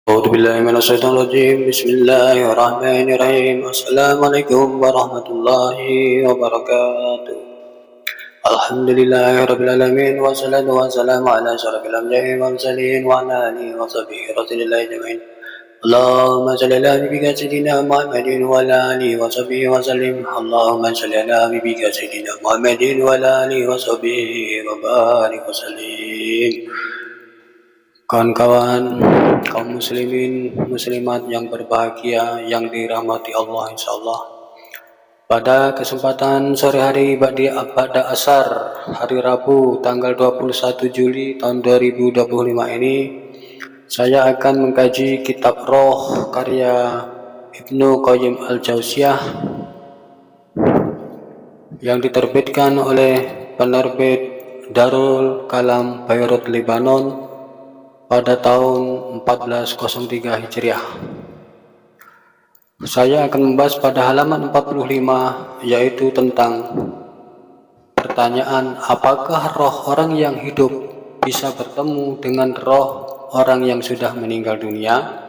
أعوذ بالله من الشيطان الرجيم بسم الله الرحمن الرحيم السلام عليكم ورحمة الله وبركاته الحمد لله رب العالمين والصلاة والسلام على أشرف الأنبياء والمرسلين وعلى آله وصحبه رسول الله أجمعين اللهم صل على حبيبك سيدنا محمد وعلى آله وصحبه وسلم اللهم صل على حبيبك سيدنا محمد وعلى آله وصحبه وبارك وسلم. Kawan-kawan, kaum muslimin, muslimat yang berbahagia, yang dirahmati Allah insyaallah. Pada kesempatan sore hari pada asar hari Rabu tanggal 21 Juli tahun 2025 ini, saya akan mengkaji kitab Roh karya Ibnu Qayyim Al-Jauziyah yang diterbitkan oleh penerbit Darul Kalam Beirut, Lebanon pada tahun 1403 Hijriah. Saya akan membahas pada halaman 45, yaitu tentang pertanyaan apakah roh orang yang hidup bisa bertemu dengan roh orang yang sudah meninggal dunia.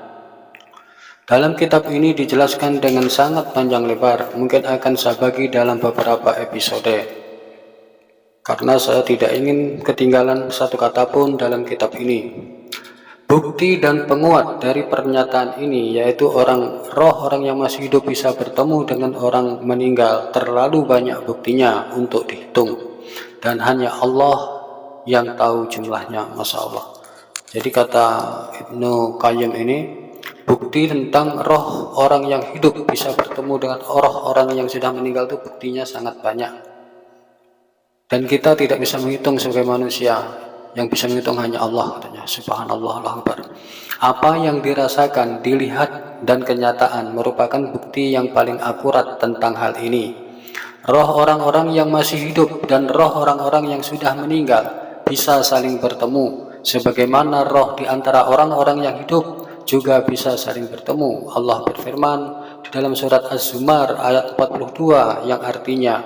Dalam kitab ini dijelaskan dengan sangat panjang lebar, mungkin akan saya bagi dalam beberapa episode, karena saya tidak ingin ketinggalan satu kata pun dalam kitab ini. Bukti dan penguat dari pernyataan ini yaitu roh orang yang masih hidup bisa bertemu dengan orang meninggal terlalu banyak buktinya untuk dihitung, dan hanya Allah yang tahu jumlahnya. Masya Allah. Jadi kata Ibnu Qayyim ini, bukti tentang roh orang yang hidup bisa bertemu dengan roh orang yang sudah meninggal itu buktinya sangat banyak, dan kita tidak bisa menghitung sebagai manusia. Yang bisa menghitung hanya Allah, katanya. Subhanallah, Allahu Akbar. Apa yang dirasakan, dilihat, dan kenyataan merupakan bukti yang paling akurat tentang hal ini. Roh orang-orang yang masih hidup dan roh orang-orang yang sudah meninggal bisa saling bertemu, sebagaimana roh di antara orang-orang yang hidup juga bisa saling bertemu. Allah berfirman di dalam surat Az-Zumar ayat 42 yang artinya,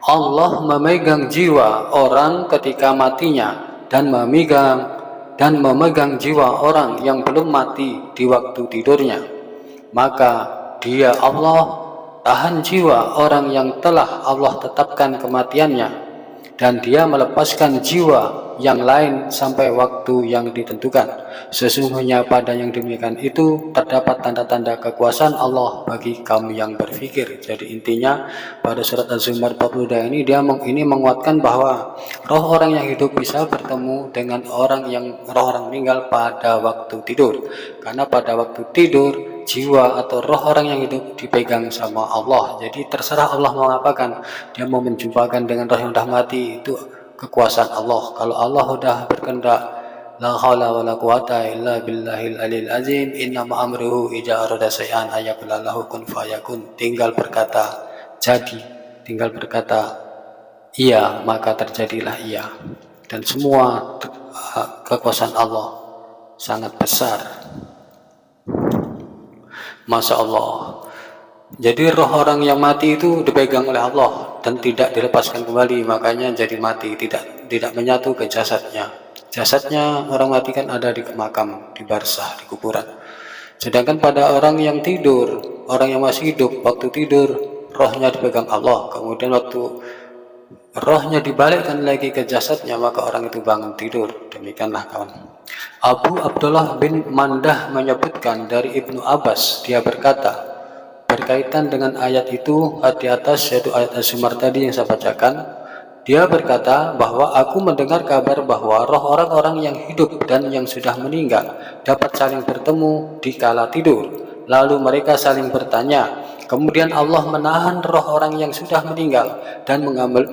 Allah memegang jiwa orang ketika matinya dan memegang jiwa orang yang belum mati di waktu tidurnya. Maka Dia Allah tahan jiwa orang yang telah Allah tetapkan kematiannya, dan Dia melepaskan jiwa yang lain sampai waktu yang ditentukan. Sesungguhnya pada yang demikian itu terdapat tanda-tanda kekuasaan Allah bagi kaum yang berpikir. Jadi intinya pada surat Az-Zumar 42 ini menguatkan bahwa roh orang yang hidup bisa bertemu dengan roh orang meninggal pada waktu tidur, karena pada waktu tidur jiwa atau roh orang yang hidup dipegang sama Allah. Jadi terserah Allah mau ngapakan. Dia mau menjumpakan dengan roh yang sudah mati, itu kekuasaan Allah. Kalau Allah sudah berkehendak, la haula wala quwata illa billahil alil azim, innama amruhu idza arada syai'an ayaqula lahu kun fayakun. Tinggal berkata jadi, tinggal berkata iya, maka terjadilah iya. Dan semua kekuasaan Allah sangat besar. Masya Allah. Jadi roh orang yang mati itu dipegang oleh Allah dan tidak dilepaskan kembali, makanya jadi mati, tidak menyatu ke jasadnya. Jasadnya orang mati kan ada di makam, di barzah, di kuburan. Sedangkan pada orang yang tidur, orang yang masih hidup, waktu tidur rohnya dipegang Allah, kemudian waktu rohnya dibalikkan lagi ke jasadnya, maka orang itu bangun tidur. Demikianlah kawan. Abu Abdullah bin Mandah menyebutkan dari Ibnu Abbas, dia berkata berkaitan dengan ayat itu di atas, yaitu ayat Az-Zumar tadi yang saya bacakan. Dia berkata bahwa aku mendengar kabar bahwa roh orang-orang yang hidup dan yang sudah meninggal dapat saling bertemu di kala tidur. Lalu mereka saling bertanya. Kemudian Allah menahan roh orang yang sudah meninggal dan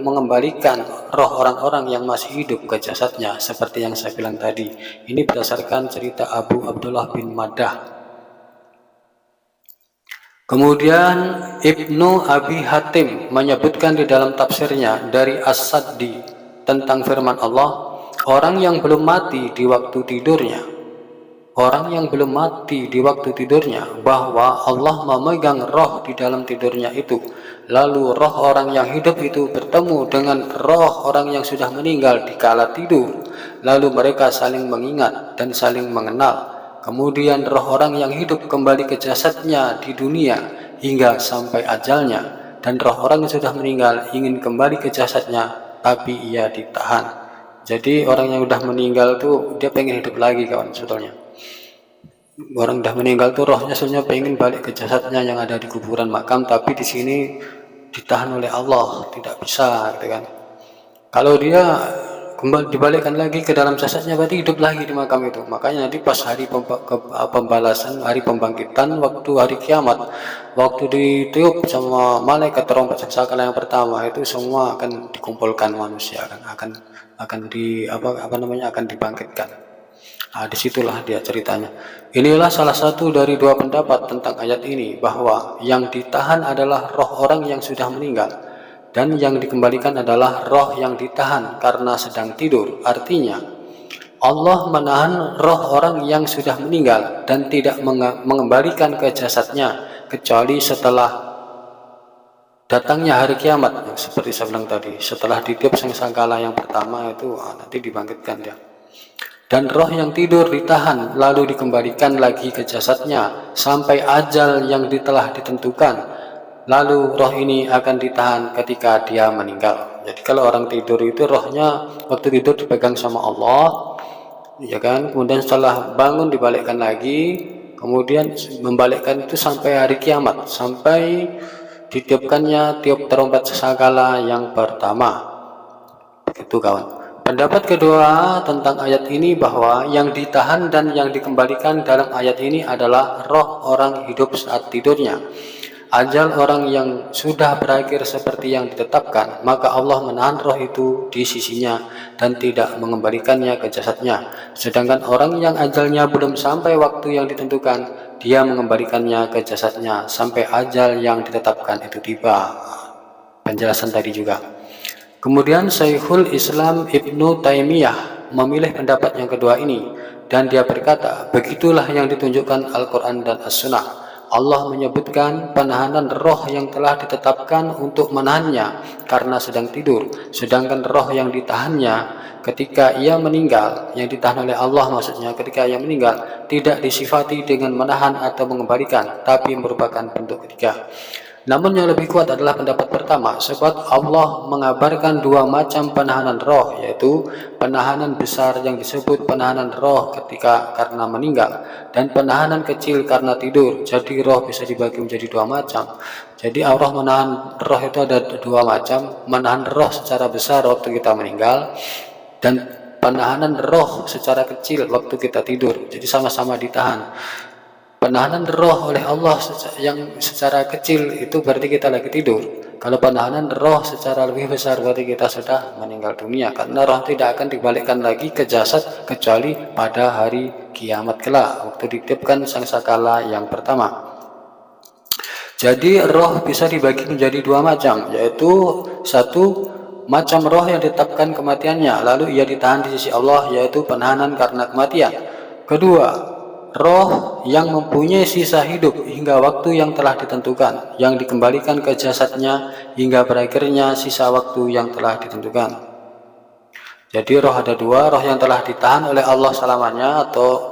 mengembalikan roh orang-orang yang masih hidup ke jasadnya, seperti yang saya bilang tadi. Ini berdasarkan cerita Abu Abdullah bin Madah. Kemudian Ibnu Abi Hatim menyebutkan di dalam tafsirnya dari As-Saddi tentang firman Allah, orang yang belum mati di waktu tidurnya, bahwa Allah memegang roh di dalam tidurnya itu. Lalu roh orang yang hidup itu bertemu dengan roh orang yang sudah meninggal di kala tidur. Lalu mereka saling mengingat dan saling mengenal. kemudian roh orang yang hidup kembali ke jasadnya di dunia hingga sampai ajalnya, dan roh orang yang sudah meninggal ingin kembali ke jasadnya tapi ia ditahan. Jadi orang yang udah meninggal tuh dia pengen hidup lagi kawan sebetulnya. Orang udah meninggal tuh rohnya sebenarnya pengen balik ke jasadnya yang ada di kuburan makam, tapi di sini ditahan oleh Allah, tidak bisa gitu kan. Kalau dia kembali dibalikkan lagi ke dalam jasadnya berarti hidup lagi di makam itu. Makanya nanti pas hari pembalasan, hari pembangkitan, waktu hari kiamat, waktu ditiup sama malaikat trompet sangkakala yang pertama itu semua akan dikumpulkan manusia, akan akan dibangkitkan. Nah, disitulah dia ceritanya. Inilah salah satu dari dua pendapat tentang ayat ini, bahwa yang ditahan adalah roh orang yang sudah meninggal, dan yang dikembalikan adalah roh yang ditahan karena sedang tidur. Artinya, Allah menahan roh orang yang sudah meninggal dan tidak mengembalikan ke jasadnya, kecuali setelah datangnya hari kiamat. Seperti saya bilang tadi, setelah ditiup sangkakala yang pertama itu nanti dibangkitkan dia. Dan roh yang tidur ditahan lalu dikembalikan lagi ke jasadnya sampai ajal yang telah ditentukan. Lalu roh ini akan ditahan ketika dia meninggal. Jadi kalau orang tidur itu rohnya waktu tidur dipegang sama Allah, ya kan? Kemudian setelah bangun dibalikkan lagi, kemudian membalikkan itu sampai hari kiamat, sampai ditiupkannya tiup trompet sangkakala yang pertama. Begitu kawan. Pendapat kedua tentang ayat ini bahwa yang ditahan dan yang dikembalikan dalam ayat ini adalah roh orang hidup saat tidurnya. Ajal orang yang sudah berakhir seperti yang ditetapkan, maka Allah menahan roh itu di sisinya dan tidak mengembalikannya ke jasadnya. Sedangkan orang yang ajalnya belum sampai waktu yang ditentukan, dia mengembalikannya ke jasadnya sampai ajal yang ditetapkan itu tiba. Penjelasan tadi juga. Kemudian Syekhul Islam Ibnu Taimiyah memilih pendapat yang kedua ini, dan dia berkata, begitulah yang ditunjukkan Al-Quran dan As-Sunnah. Allah menyebutkan penahanan roh yang telah ditetapkan untuk menahannya karena sedang tidur, sedangkan roh yang ditahannya ketika ia meninggal, yang ditahan oleh Allah maksudnya ketika ia meninggal, tidak disifati dengan menahan atau mengembalikan, tapi merupakan bentuk ketiga. Namun yang lebih kuat adalah pendapat pertama, sebab Allah mengabarkan dua macam penahanan roh, yaitu penahanan besar yang disebut penahanan roh ketika karena meninggal, dan penahanan kecil karena tidur. Jadi roh bisa dibagi menjadi dua macam. Jadi Allah menahan roh itu ada dua macam, menahan roh secara besar waktu kita meninggal, dan penahanan roh secara kecil waktu kita tidur. Jadi sama-sama ditahan. Penahanan roh oleh Allah yang secara kecil itu berarti kita lagi tidur. Kalau penahanan roh secara lebih besar berarti kita sudah meninggal dunia, karena roh tidak akan dibalikkan lagi ke jasad kecuali pada hari kiamat kelak waktu ditiupkan sangkakala yang pertama. Jadi roh bisa dibagi menjadi dua macam, yaitu satu macam roh yang ditetapkan kematiannya lalu ia ditahan di sisi Allah, yaitu penahanan karena kematian. Kedua, roh yang mempunyai sisa hidup hingga waktu yang telah ditentukan, yang dikembalikan ke jasadnya hingga berakhirnya sisa waktu yang telah ditentukan. Jadi roh ada dua, roh yang telah ditahan oleh Allah selamanya atau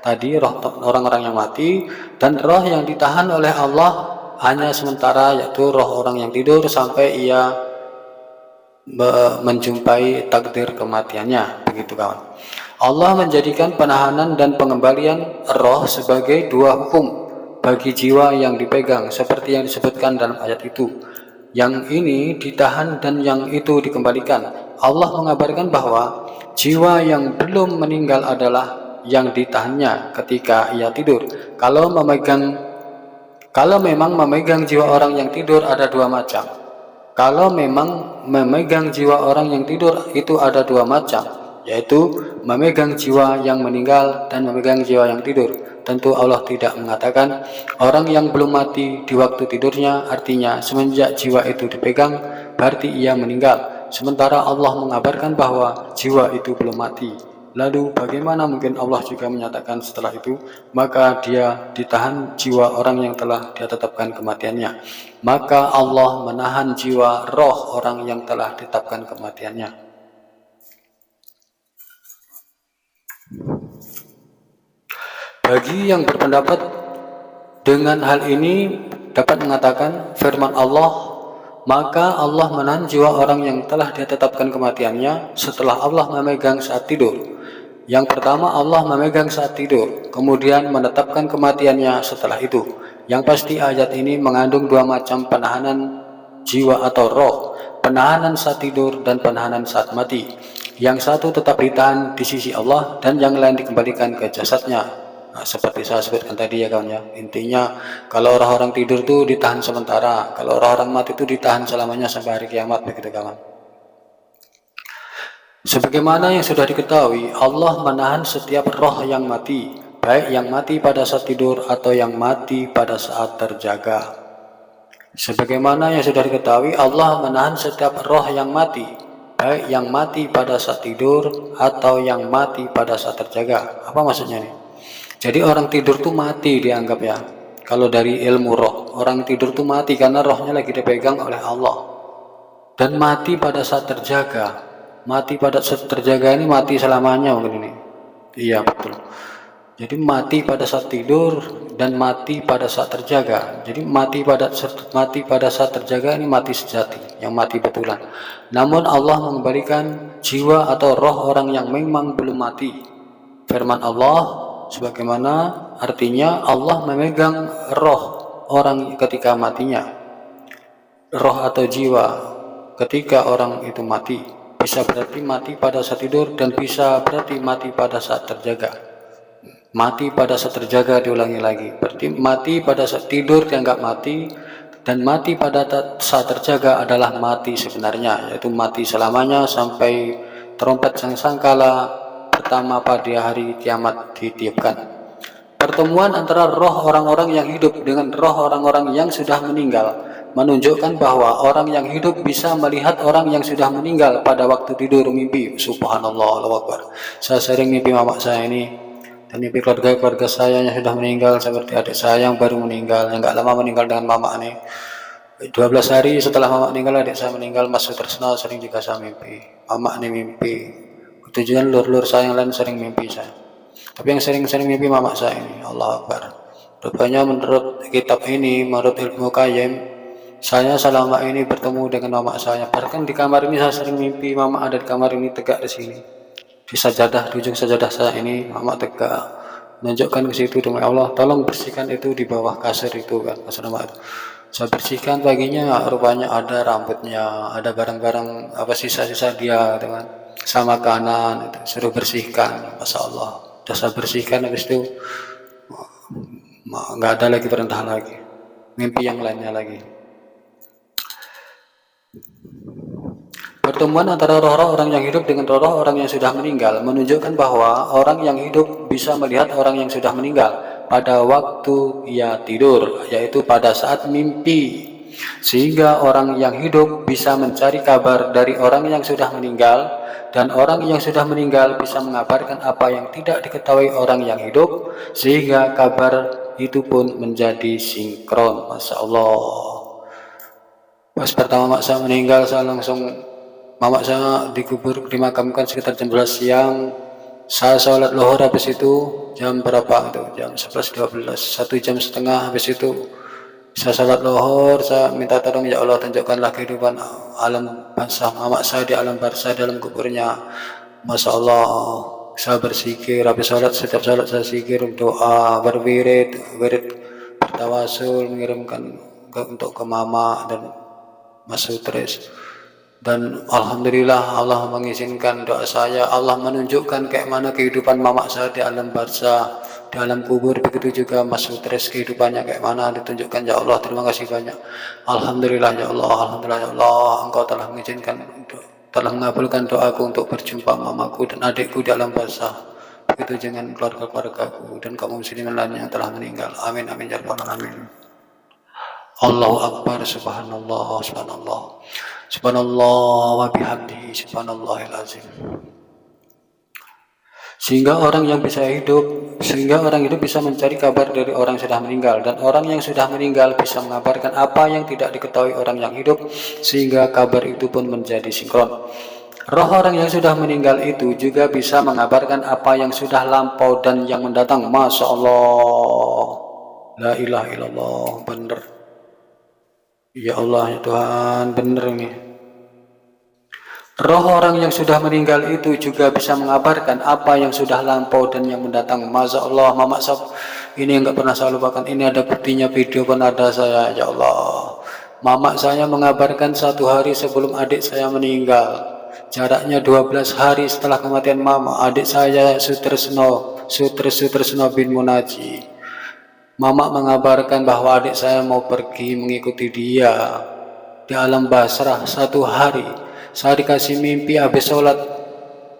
tadi roh orang-orang yang mati, dan roh yang ditahan oleh Allah hanya sementara, yaitu roh orang yang tidur sampai ia menjumpai takdir kematiannya. Begitu kawan. Allah menjadikan penahanan dan pengembalian roh sebagai dua hukum bagi jiwa yang dipegang, seperti yang disebutkan dalam ayat itu. Yang ini ditahan dan yang itu dikembalikan. Allah mengabarkan bahwa jiwa yang belum meninggal adalah yang ditahannya ketika ia tidur. Kalau memang memegang jiwa orang yang tidur ada dua macam. Kalau memang memegang jiwa orang yang tidur itu ada dua macam, yaitu memegang jiwa yang meninggal dan memegang jiwa yang tidur. Tentu Allah tidak mengatakan orang yang belum mati di waktu tidurnya, artinya semenjak jiwa itu dipegang berarti ia meninggal. Sementara Allah mengabarkan bahwa jiwa itu belum mati. Lalu bagaimana mungkin Allah juga menyatakan setelah itu, maka dia ditahan jiwa orang yang telah dia tetapkan kematiannya. Maka Allah menahan jiwa roh orang yang telah ditetapkan kematiannya. Bagi yang berpendapat dengan hal ini dapat mengatakan firman Allah, maka Allah menahan jiwa orang yang telah ditetapkan kematiannya setelah Allah memegang saat tidur. Yang pertama, Allah memegang saat tidur, kemudian menetapkan kematiannya setelah itu. Yang pasti ayat ini mengandung dua macam penahanan jiwa atau roh, penahanan saat tidur dan penahanan saat mati. Yang satu tetap ditahan di sisi Allah dan yang lain dikembalikan ke jasadnya. Nah, seperti saya sebutkan tadi ya kawan ya, intinya kalau orang-orang tidur tuh ditahan sementara, kalau orang-orang mati itu ditahan selamanya sampai hari kiamat, begitu kawan. Sebagaimana yang sudah diketahui, Allah menahan setiap roh yang mati, baik yang mati pada saat tidur atau yang mati pada saat terjaga. Sebagaimana yang sudah diketahui, Allah menahan setiap roh yang mati, baik yang mati pada saat tidur atau yang mati pada saat terjaga. Apa maksudnya nih? Jadi orang tidur tuh mati dianggap ya. Kalau dari ilmu roh, orang tidur tuh mati karena rohnya lagi dipegang oleh Allah. Dan mati pada saat terjaga. Mati pada saat terjaga ini mati selamanya mungkin ini. Iya betul. Jadi mati pada saat tidur dan mati pada saat terjaga. Jadi mati pada saat terjaga ini mati sejati, yang mati betulan. Namun Allah mengembalikan jiwa atau roh orang yang memang belum mati. Firman Allah sebagaimana artinya Allah memegang roh orang ketika matinya. Roh atau jiwa ketika orang itu mati bisa berarti mati pada saat tidur dan bisa berarti mati pada saat terjaga. Mati pada saat terjaga diulangi lagi, berarti mati pada saat tidur dianggap mati, dan mati pada saat terjaga adalah mati sebenarnya, yaitu mati selamanya sampai trompet sangkala pertama pada hari kiamat ditiupkan. Pertemuan antara roh orang-orang yang hidup dengan roh orang-orang yang sudah meninggal menunjukkan bahwa orang yang hidup bisa melihat orang yang sudah meninggal pada waktu tidur mimpi. Subhanallah, Allahu Akbar. Saya sering mimpi mama saya ini, dan mimpi keluarga saya yang sudah meninggal, seperti adik saya yang baru meninggal, yang gak lama meninggal dengan mama ini. 12 hari setelah mama meninggal, adik saya meninggal. Mas Sutresno sering juga saya mimpi. Mama ini mimpi. Tujuan lur-lur saya yang lain sering mimpi saya. Tapi yang sering-sering mimpi mama saya ini. Allah Akbar. Rupanya menurut kitab ini, menurut ilmu Qayyim, saya selama ini bertemu dengan mama saya. Bahkan di kamar ini saya sering mimpi mama ada di kamar ini, tegak di sini. Di sajadah, di ujung sajadah saya ini, mama tegak. Menunjukkan ke situ, demi Allah, tolong bersihkan itu di bawah kasur itu kan. Kasur mama itu. Saya bersihkan paginya, rupanya ada rambutnya, ada barang-barang apa sisa-sisa dia gitu kan. Sama kanan itu suruh bersihkan, masya Allah. Sudah saya bersihkan, habis itu nggak ada lagi perintah lagi, mimpi yang lainnya lagi. Pertemuan antara roh-roh orang yang hidup dengan roh-roh orang yang sudah meninggal menunjukkan bahwa orang yang hidup bisa melihat orang yang sudah meninggal pada waktu ia tidur, yaitu pada saat mimpi. Sehingga orang yang hidup bisa mencari kabar dari orang yang sudah meninggal, dan orang yang sudah meninggal bisa mengabarkan apa yang tidak diketahui orang yang hidup, sehingga kabar itu pun menjadi sinkron. Masya Allah. Pas pertama mak saya meninggal, saya langsung, mama saya dikubur, dimakamkan sekitar jam 12 siang. Saya sholat lohor, habis itu jam berapa itu, jam 11.12, 1,5 jam habis itu saya sholat lohor. Saya minta tolong, ya Allah tunjukkanlah kehidupan alam barzah mama saya di alam barzah dalam kuburnya. Masya Allah, saya berzikir habis sholat. Setiap sholat saya zikir, doa, berwirid, bertawasul, mengirimkan untuk ke mama dan Mas Sutres. Dan alhamdulillah Allah mengizinkan doa saya. Allah menunjukkan kayak mana kehidupan mama saya di alam barzah, di alam kubur. Begitu juga Mas Sutres, kehidupannya kayak mana ditunjukkan. Ya Allah, terima kasih banyak. Alhamdulillah ya Allah, alhamdulillah ya Allah, Engkau telah mengizinkan, telah mengabulkan doaku untuk berjumpa mamaku dan adikku di alam barzah. Begitu dengan keluarga-keluargaku dan kaum muslimin lainnya yang telah meninggal. Amin amin ya rabbal alamin. Allahu Akbar, subhanallah, subhanallah, subhanallah wa bihamdihi, subhanallahil azim. Sehingga orang hidup bisa mencari kabar dari orang yang sudah meninggal, dan orang yang sudah meninggal bisa mengabarkan apa yang tidak diketahui orang yang hidup, sehingga kabar itu pun menjadi sinkron. Roh orang yang sudah meninggal itu juga bisa mengabarkan apa yang sudah lampau dan yang mendatang. Masya Allah, la ilaha illallah, bener. Ya Allah ya Tuhan, bener ini. Roh orang yang sudah meninggal itu juga bisa mengabarkan apa yang sudah lampau dan yang mendatang. Masya Allah, Mama Sab, ini enggak pernah saya lupakan. Ini ada buktinya, video pun ada saya. Ya Allah, Mama saya mengabarkan 1 hari sebelum adik saya meninggal. Jaraknya 12 hari setelah kematian Mama. Adik saya Sutresno bin Munaji. Mama mengabarkan bahwa adik saya mau pergi mengikuti dia di alam Basrah 1 hari. Saya dikasih mimpi habis sholat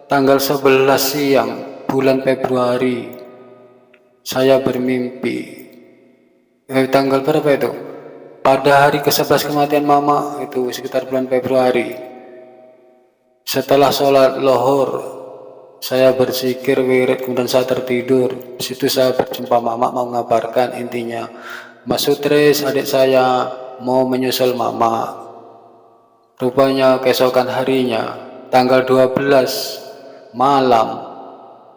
tanggal 11 siang bulan Februari. Saya bermimpi tanggal berapa itu? Pada hari ke-11 kematian Mama, itu sekitar bulan Februari. Setelah sholat lohor, saya berzikir wirid, kemudian saya tertidur. Di situ saya berjumpa Mama, mau mengabarkan intinya, Mas Sutres adik saya mau menyusul Mama. Rupanya keesokan harinya, tanggal 12 malam,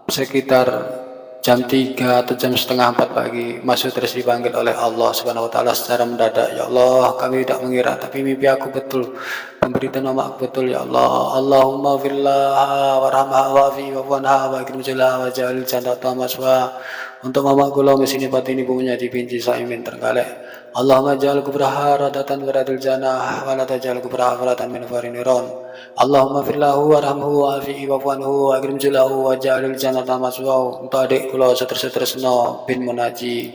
sekitar jam 3 atau jam setengah 4 pagi, Mas Sutres dipanggil oleh Allah Subhanahu wa Ta'ala secara mendadak. Ya Allah, kami tidak mengira, tapi mimpi aku betul, pemberitaan Mama aku betul. Ya Allah, Allahumma fillah warhamha wa'fi wa'fuanha wa akrim jalaha wa ja'alil jannata maswa. Untuk Mama kula mesini batini bumunya dipinci saimin tergalek. Allahumma ja'al kubraha radatan wiradil janah wa la taj'al kubraha faratan min fariniron. Allahumma fillahu warhamhu wa'afi'i wa'fuanhu wa akrim julahu wa ja'alil jannata maswa'u. Untuk adik kula Sutresno bin Munaji,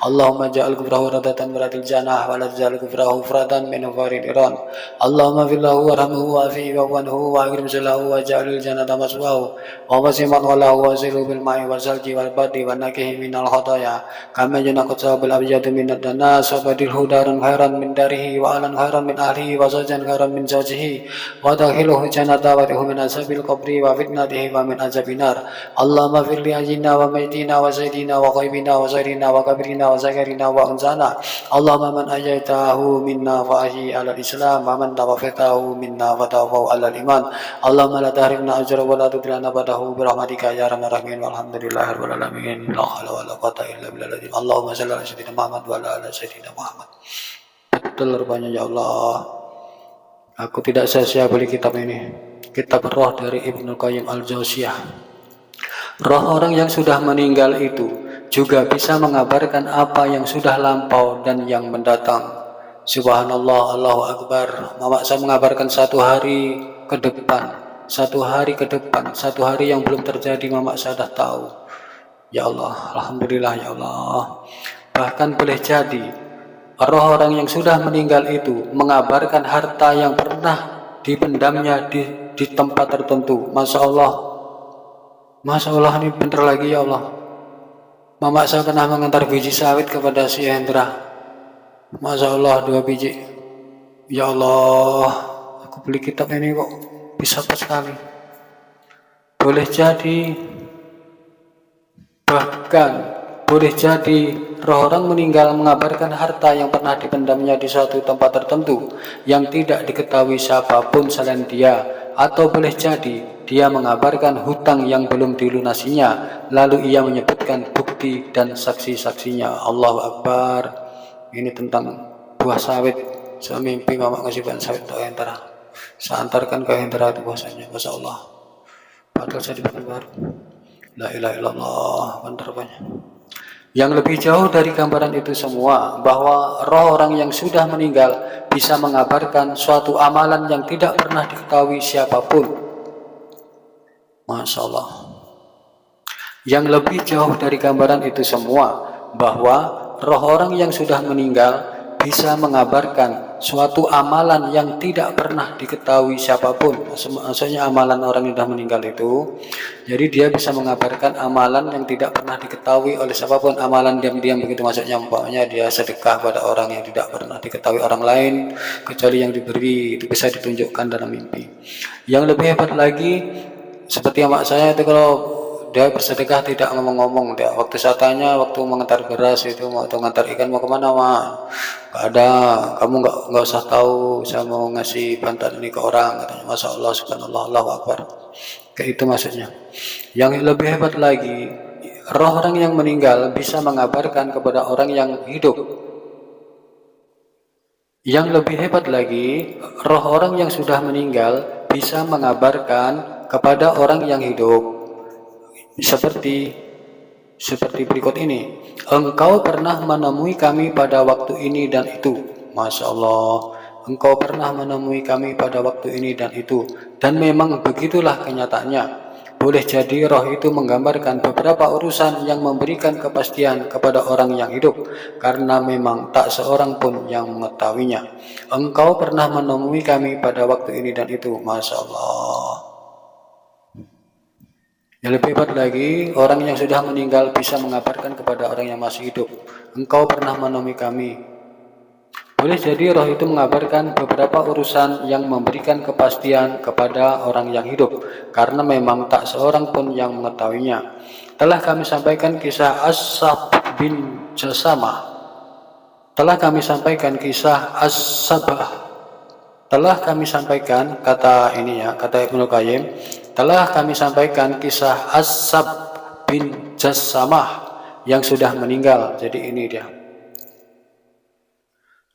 Allahumma ja'al kubrahu radatan wiradil janah wa la taj'al kubrahu faratan min fariniron. Allahumma fillahu warhamhu wa'afi'i wa'fuanhu wa akrim julahu wa ja'alil jannata maswa'u. Wa wasiman walahu wa zilu bil ma'i wa salji wal badi wa nakihi minal khotaya kama junakut sahabil abjadu minad danas wa badil hudaran khairan min darihi wa alan khairan min ahlihi wa zajan khairan min zawjihi wa dakhiluhu jannata wa tihu min azabil qabri wa fitnatihi wa min azabinar. Allahumma firli ajina wa maytina wa zaidina wa qaibina wa zairina wa kabirina wa zakarina wa unzana. Allahumma man ajaitahu minna fa ahyi ala islam wa man tawafatahu minna fa tawafahu ala iman. Allahumma la tahrimna ajra wa la tudlana badahu birahmatika ya arhamar rahimin walhamdulillahi rabbil alamin. La haula wa la quwwata illa billah. Allahumma shalli ala sayyidina Muhammad wa ala sayyidina Muhammad. Betul rupanya ya Allah, aku tidak sia-sia beli kitab ini, kitab roh dari Ibnu Qayyim al-Jauziyah. Roh orang yang sudah meninggal itu juga bisa mengabarkan apa yang sudah lampau dan yang mendatang. Subhanallah, Allahu Akbar. Mama saya mengabarkan 1 hari ke depan, 1 hari ke depan, 1 hari yang belum terjadi Mama saya dah tahu. Ya Allah, alhamdulillah ya Allah. Bahkan boleh jadi roh orang yang sudah meninggal itu mengabarkan harta yang pernah dipendamnya di tempat tertentu. Masya Allah, Masya Allah, ini bener lagi ya Allah. Mama saya pernah mengantar biji sawit kepada si Hendra. Masya Allah, 2 biji. Ya Allah, aku beli kitab ini kok bisa cepat sekali. Boleh jadi, bahkan boleh jadi roh orang meninggal mengabarkan harta yang pernah dipendamnya di suatu tempat tertentu yang tidak diketahui siapapun selain dia. Atau boleh jadi dia mengabarkan hutang yang belum dilunasinya, lalu ia menyebutkan bukti dan saksi-saksinya. Allahu Akbar. Ini tentang buah sawit. Saya mimpi Mama ngasih buah sawit untuk Hendra. Saya antarkan ke Hendra itu bahasanya. Masya Allah. Padahal saya dibikin baru. La ilaha illallah. Benar banyak. Yang lebih jauh dari gambaran itu semua, bahwa roh orang yang sudah meninggal bisa mengabarkan suatu amalan yang tidak pernah diketahui siapapun. Masya Allah. Yang lebih jauh dari gambaran itu semua, bahwa roh orang yang sudah meninggal bisa mengabarkan suatu amalan yang tidak pernah diketahui siapapun. Maksudnya amalan orang yang sudah meninggal itu, jadi dia bisa mengabarkan amalan yang tidak pernah diketahui oleh siapapun. Amalan diam-diam begitu, maksudnya umpamanya dia sedekah pada orang yang tidak pernah diketahui orang lain kecuali yang diberi, itu bisa ditunjukkan dalam mimpi. Yang lebih hebat lagi, seperti mak saya itu, kalau dia bersedekah tidak ngomong-ngomong dia. Waktu saya tanya, waktu mengantar beras itu, waktu mengantar ikan mau kemana mak? Gak ada, kamu nggak usah tahu, saya mau ngasih bantuan ini ke orang katanya. Masya Allah, subhanallah, Allahu Akbar. Kayak itu maksudnya. Yang lebih hebat lagi, roh orang yang meninggal bisa mengabarkan kepada orang yang hidup. Yang lebih hebat lagi, roh orang yang sudah meninggal bisa mengabarkan kepada orang yang hidup. Seperti berikut ini. Engkau pernah menemui kami pada waktu ini dan itu. Masya Allah. Engkau pernah menemui kami pada waktu ini dan itu. Dan memang begitulah kenyataannya. Boleh jadi roh itu menggambarkan beberapa urusan yang memberikan kepastian kepada orang yang hidup, karena memang tak seorang pun yang mengetahuinya. Engkau pernah menemui kami pada waktu ini dan itu. Masya Allah. Yang lebih hebat lagi, orang yang sudah meninggal bisa mengabarkan kepada orang yang masih hidup. Engkau pernah menemui kami. Boleh jadi roh itu mengabarkan beberapa urusan yang memberikan kepastian kepada orang yang hidup, karena memang tak seorang pun yang mengetahuinya. Telah kami sampaikan kisah As-Sab bin Jasamah. Telah kami sampaikan kisah As-Sabah. Telah kami sampaikan, kata Ibnu Qayyim, telah kami sampaikan kisah As-Sab bin Jasamah yang sudah meninggal. Jadi ini dia.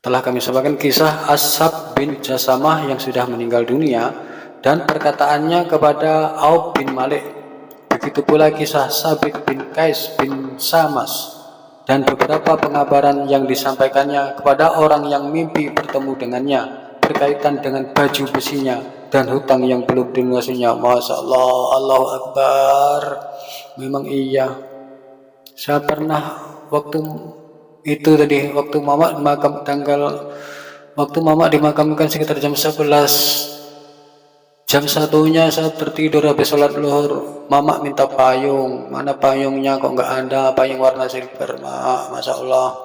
Telah kami sampaikan kisah As-Sab bin Jasamah yang sudah meninggal dunia dan perkataannya kepada Auf bin Malik. Begitu pula kisah Sabit bin Qais bin Samas dan beberapa pengabaran yang disampaikannya kepada orang yang mimpi bertemu dengannya berkaitan dengan baju besinya dan hutang yang belum dilunasinya. Masya Allah, Allahu Akbar. Memang iya. Saya pernah waktu itu tadi, waktu mama dimakamkan sekitar jam 11. Jam 1-nya saya tertidur habis sholat luhur. Mama minta payung. Mana payungnya, kok nggak ada, payung warna silver, mak. Masya Allah.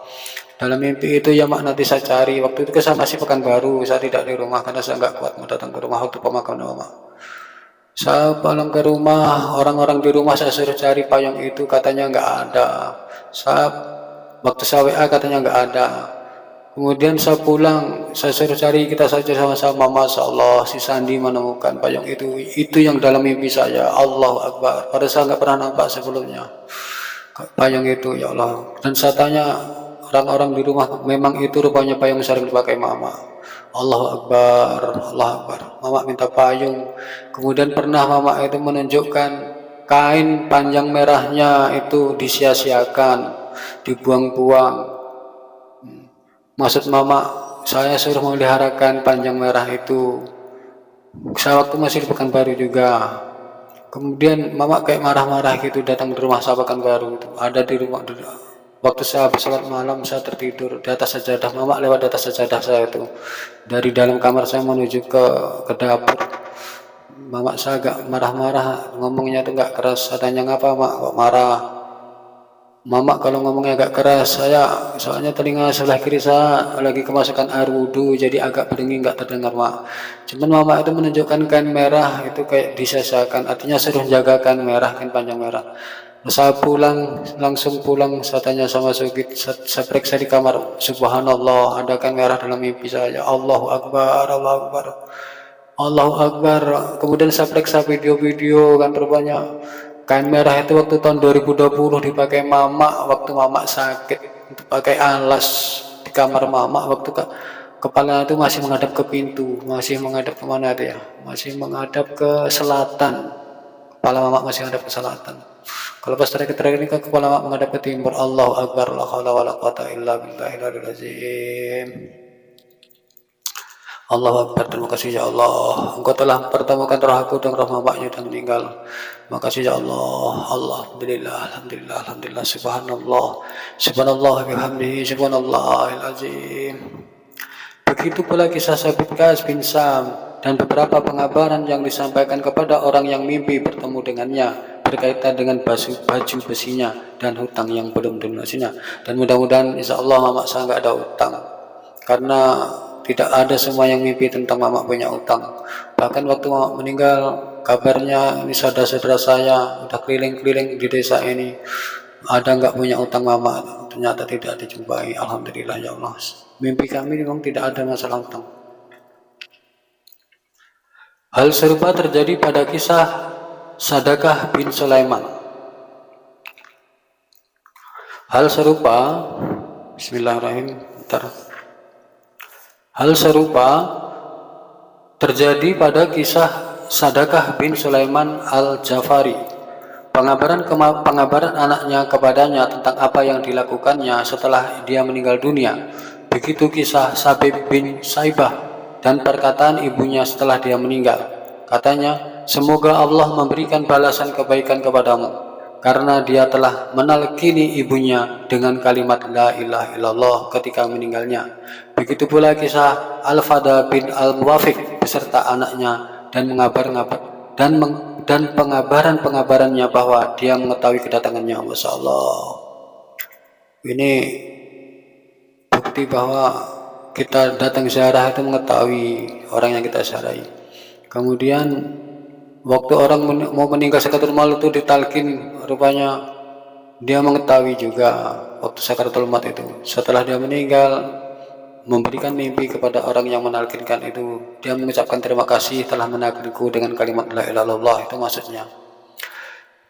Dalam mimpi itu ya mak, nanti saya cari. Waktu itu saya masih Pekanbaru, saya tidak di rumah karena saya nggak kuat mau datang ke rumah waktu pemakaman mama. Saya pulang ke rumah, orang-orang di rumah saya suruh cari payung itu, katanya nggak ada. Waktu saya WA katanya nggak ada. Kemudian saya pulang, saya suruh cari, kita saja sama-sama. Masya Allah, si Sandi menemukan payung itu. Itu yang dalam mimpi saya. Allahu Akbar. Padahal saya nggak pernah nampak sebelumnya payung itu, ya Allah. Dan saya tanya orang-orang di rumah, memang itu rupanya payung sering dipakai mama. Allahu Akbar, Allahu Akbar. Mama minta payung. Kemudian pernah mama itu menunjukkan kain panjang merahnya itu disia-siakan, dibuang-buang. Maksud mama, saya suruh memeliharakan panjang merah itu. Saya waktu masih di Pekanbaru juga. Kemudian mama kayak marah-marah gitu datang ke rumah saya Pekanbaru itu. Ada di rumah. Waktu saya habis sholat malam, saya tertidur di atas sajadah. Mama lewat di atas sajadah saya itu. Dari dalam kamar saya menuju ke dapur. Mama saya agak marah-marah, ngomongnya itu nggak keras. Saya tanya, ngapa mak kok marah? Mama kalau ngomongnya agak keras, soalnya telinga sebelah kiri saya lagi kemasukan air wudhu, jadi agak berdenging, nggak terdengar mak. Cuman mama itu menunjukkan kain merah itu kayak disisakan, artinya suruh jagakan merah, kain panjang merah. Saya langsung pulang, saya tanya sama Sugit, saya periksa di kamar, subhanallah, ada kain merah dalam mimpi saya. Allahu Akbar, Allahu Akbar, Allahu Akbar. Kemudian saya periksa video-video, kan rupanya kain merah itu waktu tahun 2020 dipakai mama waktu mama sakit, pakai alas di kamar mama waktu kepala itu masih menghadap ke pintu, masih menghadap ke mana itu ya, masih menghadap ke selatan. Kepala mama masih menghadap ke selatan. Kalau pas terakhir ini kan kepala mama menghadap ke timur. Allahu Akbar, la haula wala quwata illa billahil azim. Allahu Akbar, terima kasih ya Allah. Engkau telah pertemukan roh aku dan roh mamanya yang meninggal. Terima kasih ya Allah. Alhamdulillah, alhamdulillah, alhamdulillah. Subhanallah, subhanallah bihamdihi, subhanallahil azim. Begitu pula kisah Sabit Qais bin Sam dan beberapa pengabaran yang disampaikan kepada orang yang mimpi bertemu dengannya berkaitan dengan baju besinya dan hutang yang belum dilunasinya. Dan mudah-mudahan insya Allah mama saya nggak ada hutang, karena tidak ada semua yang mimpi tentang mama punya utang. Bahkan waktu mama meninggal, kabarnya ini saudara-saudara saya udah keliling-keliling di desa ini, ada nggak punya utang mama? Ternyata tidak dijumpai. Alhamdulillah ya Allah. Mimpi kami memang tidak ada masalah utang. Hal serupa terjadi pada kisah Sadakah bin Sulaiman. Hal serupa, bismillahirrahmanirrahim, Hal serupa terjadi pada kisah Sadakah bin Sulaiman al-Jafari. Pengabaran anaknya kepadanya tentang apa yang dilakukannya setelah dia meninggal dunia. Begitu kisah Sabib bin Saibah dan perkataan ibunya setelah dia meninggal. Katanya, semoga Allah memberikan balasan kebaikan kepadamu, karena dia telah menalkini ibunya dengan kalimat la ilaha illallah ketika meninggalnya. Begitu pula kisah Al-Fada bin Al-Muwafiq beserta anaknya dan pengabarannya bahwa dia mengetahui kedatangannya. Masya Allah. Ini bukti bahwa kita datang ziarah itu mengetahui orang yang kita ziarahi. Kemudian waktu orang mau meninggal sakaratul maut itu ditalkin, rupanya dia mengetahui juga waktu sakaratul maut itu. Setelah dia meninggal, memberikan mimpi kepada orang yang menalkinkan itu, dia mengucapkan terima kasih telah menalkinku dengan kalimat la ilaha illallah, itu maksudnya.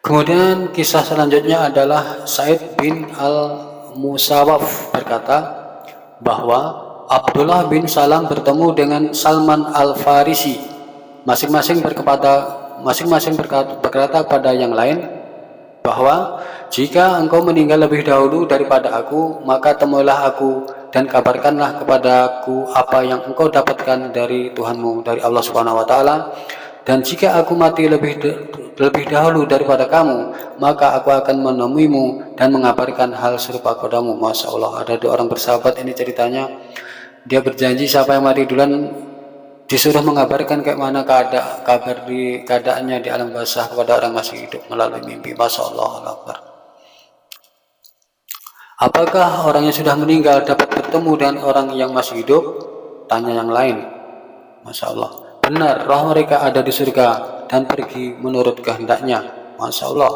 Kemudian kisah selanjutnya adalah Said bin al-Musawaf berkata bahwa Abdullah bin Salam bertemu dengan Salman al-Farisi. Masing-masing berkata pada yang lain bahwa jika engkau meninggal lebih dahulu daripada aku, maka temuilah aku dan kabarkanlah kepadaku apa yang engkau dapatkan dari Tuhanmu, dari Allah Subhanahu wa taala. Dan jika aku mati lebih dahulu daripada kamu, maka aku akan menemuimu dan mengabarkan hal serupa kepadamu. Masya Allah, ada dua orang bersahabat ini ceritanya. Dia berjanji siapa yang mati duluan disuruh mengabarkan kayak mana kabar di keadaannya di alam barzakh kepada orang masih hidup melalui mimpi. Masya Allah. Apakah orang yang sudah meninggal dapat bertemu dengan orang yang masih hidup? Tanya yang lain. Masya Allah. Benar, roh mereka ada di surga dan pergi menurut kehendaknya. Masya Allah.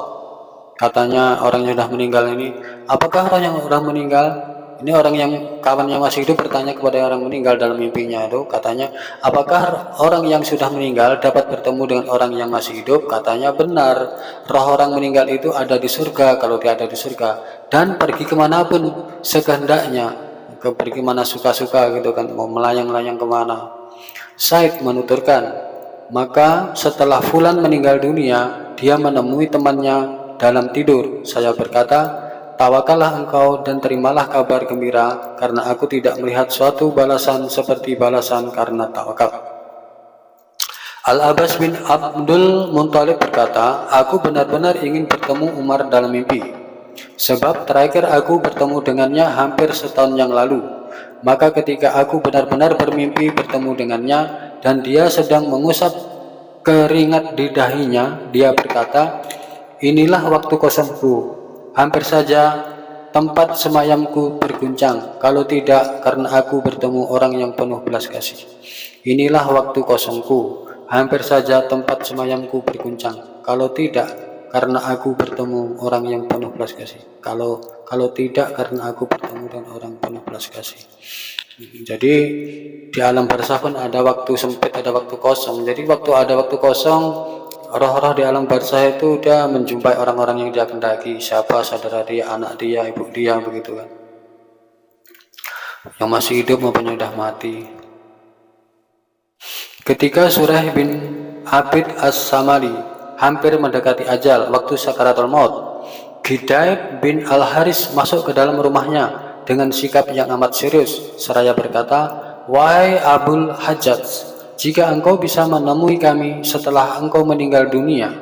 Katanya orang yang sudah meninggal ini, apakah orang yang sudah meninggal? Ini orang yang kawannya masih hidup bertanya kepada orang meninggal dalam mimpinya itu, katanya, apakah orang yang sudah meninggal dapat bertemu dengan orang yang masih hidup? Katanya benar, roh orang meninggal itu ada di surga kalau dia ada di surga, dan pergi kemanapun sekehendaknya, pergi mana suka-suka gitu kan, mau melayang-layang kemana. Said menuturkan, maka setelah Fulan meninggal dunia, dia menemui temannya dalam tidur. Saya berkata, tawakallah engkau dan terimalah kabar gembira, karena aku tidak melihat suatu balasan seperti balasan karena tawakal. Al-Abbas bin Abdul Muttalib berkata, aku benar-benar ingin bertemu Umar dalam mimpi, sebab terakhir aku bertemu dengannya hampir setahun yang lalu. Maka ketika aku benar-benar bermimpi bertemu dengannya dan dia sedang mengusap keringat di dahinya, dia berkata, inilah waktu kosongku. Hampir saja tempat semayamku berguncang, kalau tidak karena aku bertemu orang yang penuh belas kasih. Inilah waktu kosongku, hampir saja tempat semayamku berguncang, kalau tidak karena aku bertemu orang yang penuh belas kasih. Kalau tidak karena aku bertemu dengan orang penuh belas kasih. Jadi di alam barzakh pun ada waktu sempit, ada waktu kosong. Jadi waktu ada waktu kosong, roh-roh di alam barzakh itu dia menjumpai orang-orang yang dia kendaki, siapa saudara dia, anak dia, ibu dia, begitu kan. Yang masih hidup maupun yang sudah mati. Ketika Suraih bin Abid As-Samali hampir mendekati ajal waktu sakaratul maut, Gidaid bin Al-Haris masuk ke dalam rumahnya dengan sikap yang amat serius seraya berkata, wahai Abul Hajjaj, jika engkau bisa menemui kami setelah engkau meninggal dunia,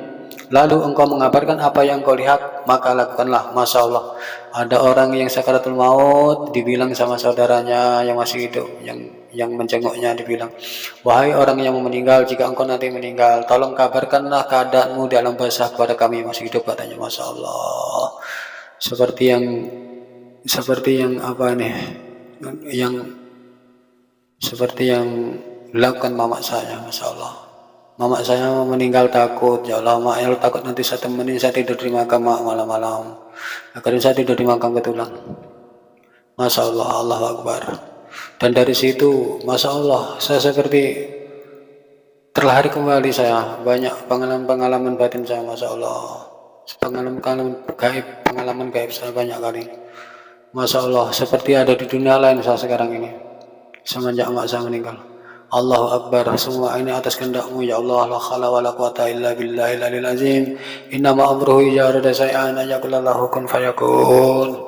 lalu engkau mengabarkan apa yang engkau lihat, maka lakukanlah. Masya Allah, ada orang yang sakaratul maut dibilang sama saudaranya yang masih hidup, yang menjenguknya, dibilang, wahai orang yang meninggal, jika engkau nanti meninggal, tolong kabarkanlah keadaanmu di alam barzakh kepada kami yang masih hidup, katanya. Masya Allah, seperti yang apa nih, seperti yang dilakukan mama saya. Masya Allah. Mama saya meninggal takut, ya Allah mak, ya Allah takut nanti saya temenin saya tidur di makam mak malam-malam. Akhirnya saya tidur di makam ketulang. Masya Allah, Allah Akbar. Dan dari situ, Masya Allah, saya seperti terlahir kembali saya. Banyak pengalaman-pengalaman batin saya, Masya Allah. Pengalaman gaib saya banyak kali. Masya Allah, seperti ada di dunia lain saya sekarang ini. Semenjak emak saya meninggal. Allahu Akbar, semua ini atas kehendak-Mu ya Allah. La khala wa la quwata illa billahil aliyil azim. Innama amruhu idza arada shay'an an yaqula lahu kun fayakun.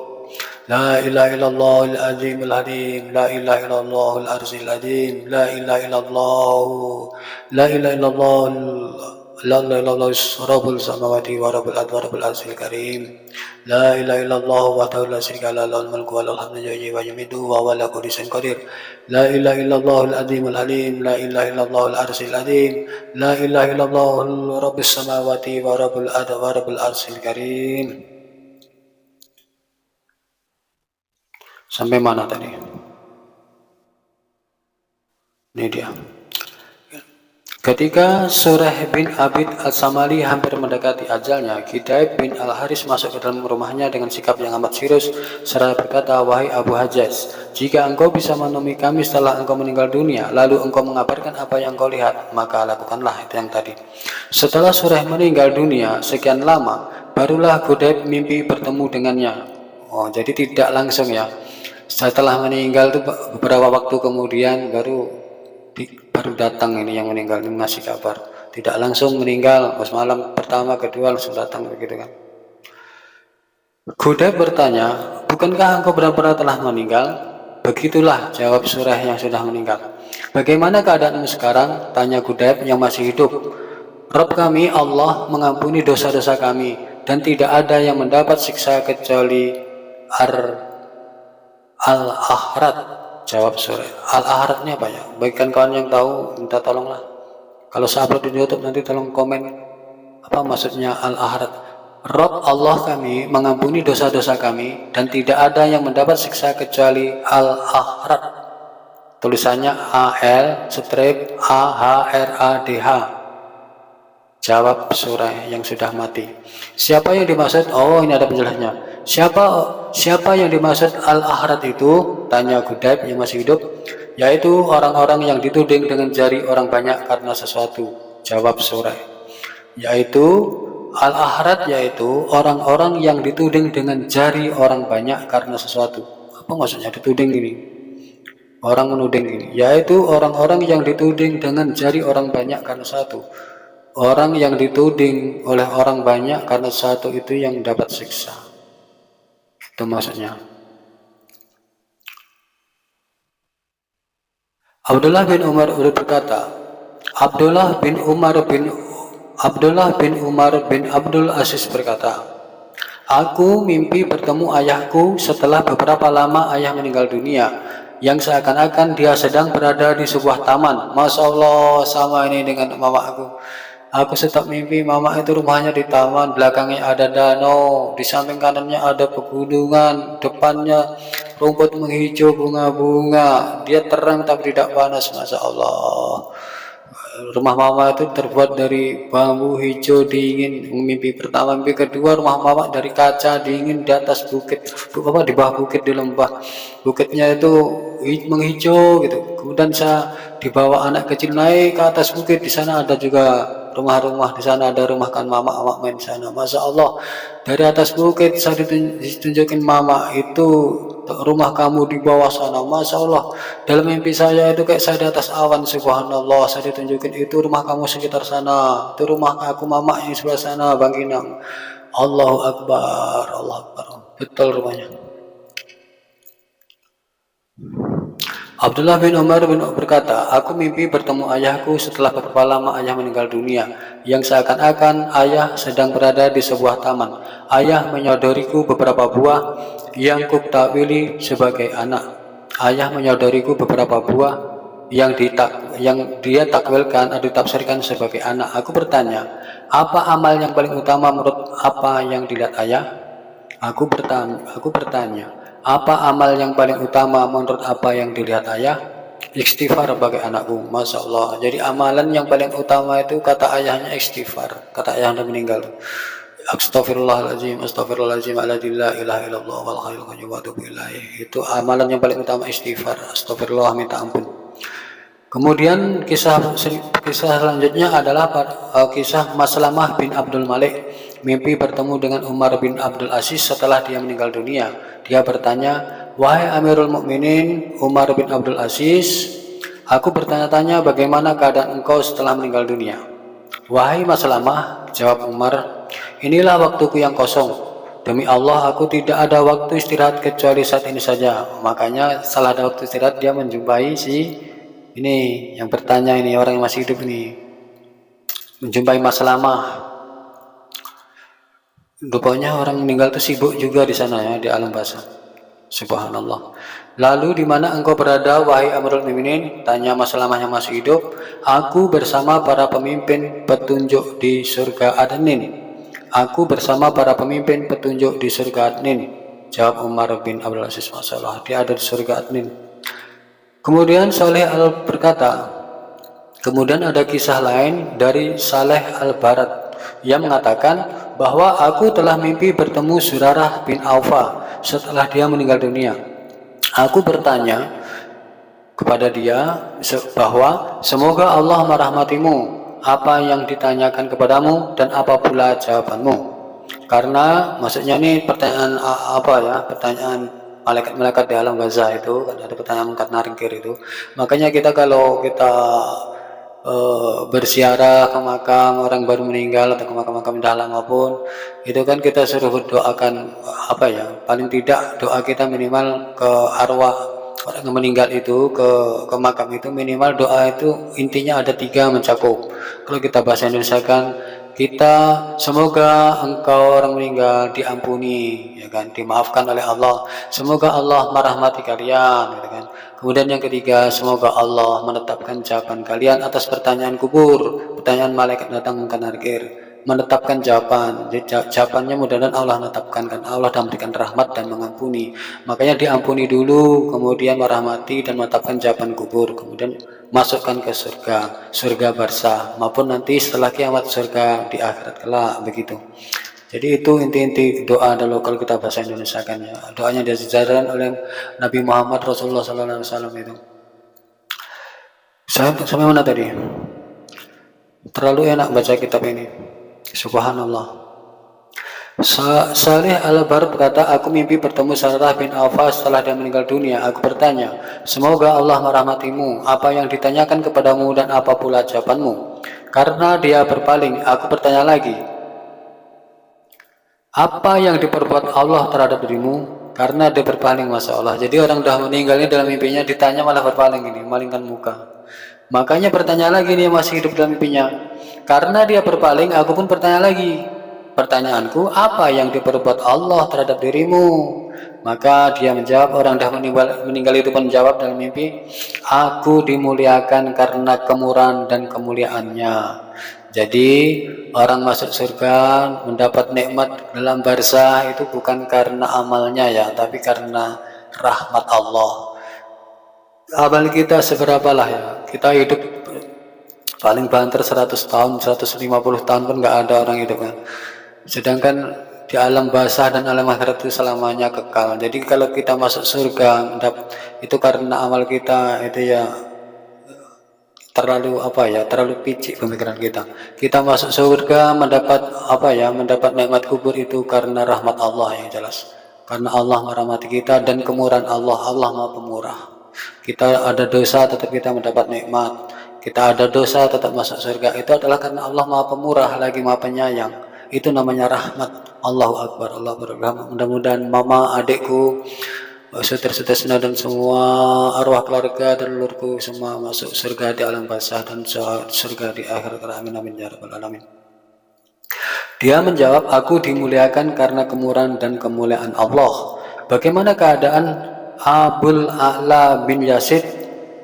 La ilaha illallahul azimul halim, la ilaha illallahul arzil azim, la ilaha illallah, la ilaha illallah, la ilaha illallah rabbul samawati wa rabbul ardi wa rabbul arsyil karim. La ilaha illallah wahdahu la syarika lahu, lahul mulku wa lahul hamdu yuhyi wa yumiitu wa huwa ala kulli syai'in qadir. La ilaha illallahul azimul halim, la ilaha illallahul arzil azim, la ilaha illallah rabbus samawati wa rabbul ardi wa rabbul arsyil karim. Sampai mana tadi? Ini dia. Ketika Surah bin Abid Al-Samali hampir mendekati ajalnya, Kidaib bin Al-Haris masuk ke dalam rumahnya dengan sikap yang amat serius seraya berkata, "Wahai Abu Hajjaj, jika engkau bisa menemui kami setelah engkau meninggal dunia, lalu engkau mengabarkan apa yang engkau lihat, maka lakukanlah itu yang tadi." Setelah Surah meninggal dunia sekian lama, barulah Kidaib mimpi bertemu dengannya. Oh, jadi tidak langsung ya. Setelah meninggal itu beberapa waktu kemudian baru datang ini yang meninggal ini ngasih kabar. Tidak langsung meninggal, pas malam pertama kedua langsung datang begitu kan. Kidaib bertanya, "Bukankah engkau benar-benar telah meninggal?" "Begitulah," jawab Surah yang sudah meninggal. "Bagaimana keadaanmu sekarang?" tanya Kidaib yang masih hidup. "Rabb kami Allah mengampuni dosa-dosa kami dan tidak ada yang mendapat siksa kecuali Al-Ahrat," jawab Surah. Al-Ahrat ini apa ya? Bagikan kawan yang tahu, minta tolonglah. Kalau saya upload di YouTube nanti tolong komen apa maksudnya Al-Ahrat. "Rabb Allah kami mengampuni dosa-dosa kami dan tidak ada yang mendapat siksa kecuali Al-Ahrat." Tulisannya AL-AHRADH. Jawab Surah yang sudah mati. Siapa yang dimaksud? Oh, ini ada penjelasnya. Siapa yang dimaksud Al-Ahrat itu? Tanya Kidaib yang masih hidup. Yaitu orang-orang yang dituding dengan jari orang banyak karena sesuatu. Jawab Surah. Yaitu Al-Ahrat yaitu orang-orang yang dituding dengan jari orang banyak karena sesuatu. Apa maksudnya dituding ini? Orang menuding ini. Yaitu orang-orang yang dituding dengan jari orang banyak karena sesuatu. Orang yang dituding oleh orang banyak karena sesuatu itu yang dapat siksa. Itu maksudnya. Abdullah bin Umar berkata, Abdullah bin Umar bin Abdul Aziz berkata, "Aku mimpi bertemu ayahku setelah beberapa lama ayah meninggal dunia, yang seakan-akan dia sedang berada di sebuah taman." Masya Allah, sama ini dengan mamaku. Aku setiap mimpi mama itu rumahnya di taman, belakangnya ada danau, di samping kanannya ada pegunungan, depannya rumput menghijau bunga-bunga, dia terang tapi tidak panas. Masya Allah. Rumah mama itu terbuat dari bambu hijau dingin. Mimpi pertama, mimpi kedua rumah mama dari kaca dingin di atas bukit, di bawah bukit di lembah. Bukitnya itu menghijau gitu. Kemudian saya dibawa anak kecil naik ke atas bukit, di sana ada juga rumah-rumah, di sana ada rumah kan mama main di sana. Masya Allah, dari atas bukit saya ditunjukin mama, itu rumah kamu di bawah sana. Masya Allah, dalam mimpi saya itu kayak saya di atas awan. Subhanallah, saya ditunjukin itu rumah kamu sekitar sana, itu rumah aku mama yang sebelah sana, Bang Inam. Allahu Akbar, Allah Akbar, betul rumahnya. Abdullah bin Umar berkata, "Aku mimpi bertemu ayahku setelah beberapa lama ayah meninggal dunia, yang seakan-akan ayah sedang berada di sebuah taman. Ayah menyodoriku beberapa buah yang kutakwili sebagai anak. Ayah menyodoriku beberapa buah yang dia takwilkan atau ditafsirkan sebagai anak. Aku bertanya, apa amal yang paling utama menurut apa yang dilihat ayah? Aku bertanya, apa amal yang paling utama menurut apa yang dilihat ayah? Istighfar bagi anakku, Masya Allah. Jadi amalan yang paling utama itu kata ayahnya istighfar, kata ayah anda meninggal. Astagfirullahaladzim, astagfirullahaladzim, la ilaha illallah wal hayyul qayyum wa atubu ilaih. Itu amalan yang paling utama istighfar, astagfirullah, minta ampun. Kemudian kisah selanjutnya adalah kisah Maslamah bin Abdul Malik mimpi bertemu dengan Umar bin Abdul Aziz setelah dia meninggal dunia. Dia bertanya, "Wahai Amirul Mukminin Umar bin Abdul Aziz, aku bertanya-tanya bagaimana keadaan engkau setelah meninggal dunia?" "Wahai Maslamah," jawab Umar, "inilah waktuku yang kosong. Demi Allah, aku tidak ada waktu istirahat kecuali saat ini saja." Makanya setelah ada waktu istirahat dia menjumpai ini yang bertanya, ini orang yang masih hidup ini, menjumpai Maslamah. Rupanya orang meninggal itu sibuk juga di sana ya, di alam barzakh. Subhanallah. "Lalu di mana engkau berada, wahai Amirul Mukminin?" tanya Maslamah yang masih hidup. "Aku bersama para pemimpin petunjuk di surga Adnin." "Aku bersama para pemimpin petunjuk di surga Adnin," jawab Umar bin Abdul Aziz. Masalah, dia ada di surga Adnin. Kemudian Saleh Al berkata, kemudian ada kisah lain dari Saleh Al Barat yang mengatakan bahwa aku telah mimpi bertemu Zurarah bin Aufa setelah dia meninggal dunia. Aku bertanya kepada dia bahwa semoga Allah merahmatimu, apa yang ditanyakan kepadamu dan apa pula jawabanmu. Karena maksudnya ini pertanyaan pertanyaan malaikat-malaikat di alam barzakh itu kan, ada pertanyaan mungkar nakir itu. Makanya kita kalau kita berziarah ke makam orang baru meninggal atau ke makam-makam dalam apapun, itu kan kita suruh berdoakan paling tidak doa kita minimal ke arwah orang yang meninggal itu, ke makam itu minimal doa itu intinya ada 3 mencakup. Kalau kita bahasa Indonesia kan, kita semoga engkau orang meninggal diampuni, ya kan, dimaafkan oleh Allah. Semoga Allah merahmati kalian, gitu kan. Kemudian yang ketiga, semoga Allah menetapkan jawaban kalian atas pertanyaan kubur, pertanyaan malaikat datang mungkar nakir, menetapkan jawaban. Jadi jawabannya mudah-mudahan Allah menetapkan, kan Allah dan memberikan rahmat dan mengampuni. Makanya diampuni dulu, kemudian merahmati dan menetapkan jawaban kubur, kemudian masukkan ke surga barzakh, maupun nanti setelah kiamat surga di akhirat kelak, begitu. Jadi itu inti-inti doa dulu kalau kita bahasa Indonesia kan ya. Doanya diajarkan oleh Nabi Muhammad Rasulullah SAW itu. Sampai mana tadi? Terlalu enak baca kitab ini. Subhanallah. Saleh Al-Bar berkata, aku mimpi bertemu Zurarah bin Aufa setelah dia meninggal dunia. Aku bertanya, semoga Allah merahmatimu, apa yang ditanyakan kepadamu dan apa pula jawabanmu. Karena dia berpaling, aku bertanya lagi, apa yang diperbuat Allah terhadap dirimu? Karena dia berpaling, Masya Allah. Jadi orang dah meninggal ini dalam mimpinya ditanya malah berpaling ini, malingkan muka. Makanya bertanya lagi nih masih hidup dalam mimpinya. Karena dia berpaling, aku pun bertanya lagi. Pertanyaanku, apa yang diperbuat Allah terhadap dirimu? Maka dia menjawab, orang dah meninggal itu pun menjawab dalam mimpi, aku dimuliakan karena kemurahan dan kemuliaannya. Jadi orang masuk surga mendapat nikmat dalam barzakh itu bukan karena amalnya ya, tapi karena rahmat Allah. Amal kita seberapalah ya, kita hidup paling banter 100 tahun, 150 tahun pun nggak ada orang hidup kan. Sedangkan di alam barzakh dan alam akhirat itu selamanya kekal. Jadi kalau kita masuk surga itu karena amal kita itu ya terlalu picik pemikiran kita. Kita masuk surga mendapat nikmat kubur itu karena rahmat Allah yang jelas. Karena Allah merahmati kita dan kemurahan Allah Maha Pemurah. Kita ada dosa tetap kita mendapat nikmat. Kita ada dosa tetap masuk surga. Itu adalah karena Allah Maha Pemurah lagi Maha Penyayang. Itu namanya rahmat. Allahu Akbar, Allah berrahmat. Mudah-mudahan mama, adikku, saudara-saudara dan semua arwah keluarga dan leluhurku semua masuk surga di alam barzakh dan surga di akhirat. Amin amin ya rabbal alamin. Dia menjawab, aku dimuliakan karena kemurahan dan kemuliaan Allah. Bagaimana keadaan Abul A'la bin Yazid,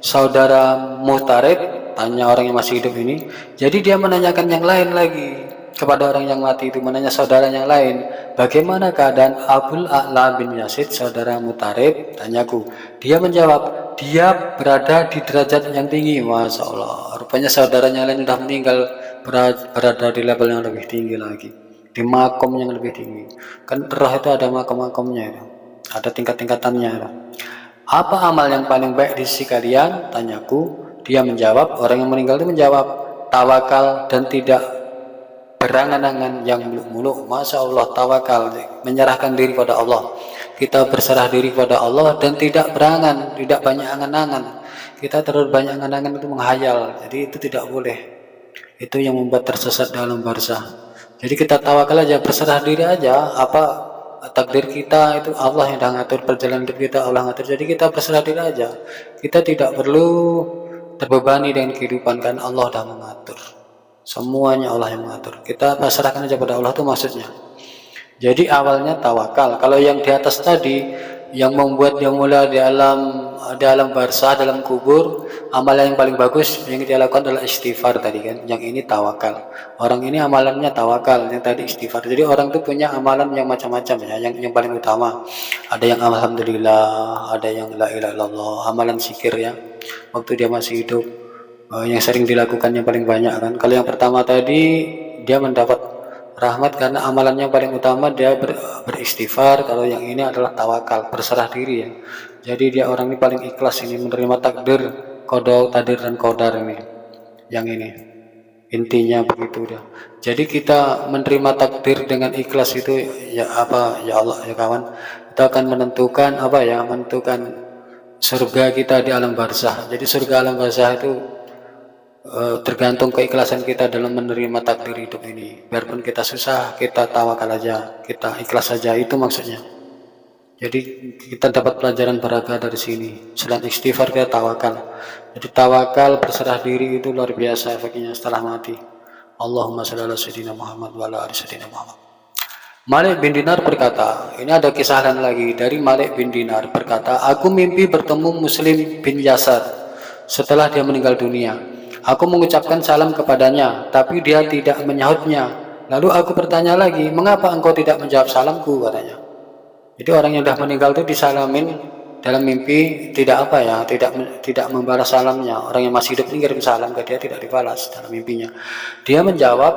saudara Muhtarib? Tanya orang yang masih hidup ini. Jadi dia menanyakan yang lain lagi kepada orang yang mati itu, menanya saudara yang lain, bagaimana keadaan Abul A'la bin Yazid, saudara Muhtarib? Tanyaku. Dia menjawab, dia berada di derajat yang tinggi. Masya Allah, rupanya saudaranya lain sudah meninggal, berada di level yang lebih tinggi lagi, di makom yang lebih tinggi. Kan roh itu ada makom-makomnya itu, ada tingkat-tingkatannya itu. Apa amal yang paling baik di sisi kalian? Tanyaku. Dia menjawab, orang yang meninggal itu menjawab, tawakal dan tidak berangan-angan yang muluk-muluk. Masya Allah, tawakal, menyerahkan diri pada Allah. Kita berserah diri pada Allah dan tidak berangan, tidak banyak angan-angan. Kita terlalu banyak angan-angan itu menghayal, jadi itu tidak boleh. Itu yang membuat tersesat dalam barzah. Jadi kita tawakal aja, berserah diri aja. Apa takdir kita itu Allah yang ngatur, perjalanan hidup kita Allah ngatur. Jadi kita berserah diri aja. Kita tidak perlu terbebani dengan kehidupan, kan Allah dah mengatur. Semuanya Allah yang mengatur. Kita pasrahkan aja pada Allah, itu maksudnya. Jadi awalnya tawakal. Kalau yang di atas tadi, yang membuat dia mulai di alam barzah, dalam kubur, amalan yang paling bagus yang dia lakukan adalah istighfar tadi kan. Yang ini tawakal. Orang ini amalannya tawakal, yang tadi istighfar. Jadi orang itu punya amalan yang macam-macam ya. Yang paling utama, ada yang alhamdulillah, ada yang la ilaha illallah, amalan zikir ya. Waktu dia masih hidup, yang sering dilakukan yang paling banyak kan. Kalau yang pertama tadi, dia mendapat rahmat karena amalannya paling utama dia beristighfar. Kalau yang ini adalah tawakal, berserah diri ya. Jadi dia orang ini paling ikhlas ini, menerima takdir, qada, tadir dan qadar ini. Yang ini intinya begitu dia. Jadi kita menerima takdir dengan ikhlas itu ya apa ya Allah ya kawan, kita akan menentukan apa ya, menentukan surga kita di alam barzah. Jadi surga alam barzah itu tergantung keikhlasan kita dalam menerima takdir hidup ini. Biarpun kita susah, kita tawakal aja, kita ikhlas saja, itu maksudnya. Jadi kita dapat pelajaran beragam dari sini. Selain istighfar, kita tawakal. Jadi tawakal, berserah diri itu luar biasa efeknya setelah mati. Allahumma shalli ala sayyidina Muhammad wa ala ali sayyidina Muhammad. Malik bin Dinar berkata, ini ada kisah lain lagi dari Malik bin Dinar berkata, aku mimpi bertemu Muslim bin Yasar setelah dia meninggal dunia. Aku mengucapkan salam kepadanya, tapi dia tidak menyahutnya. Lalu aku bertanya lagi, mengapa engkau tidak menjawab salamku, katanya. Jadi orang yang sudah meninggal itu disalamin dalam mimpi, tidak apa ya, tidak membalas salamnya. Orang yang masih hidup ini kirim salam ke dia, tidak dibalas dalam mimpinya. Dia menjawab,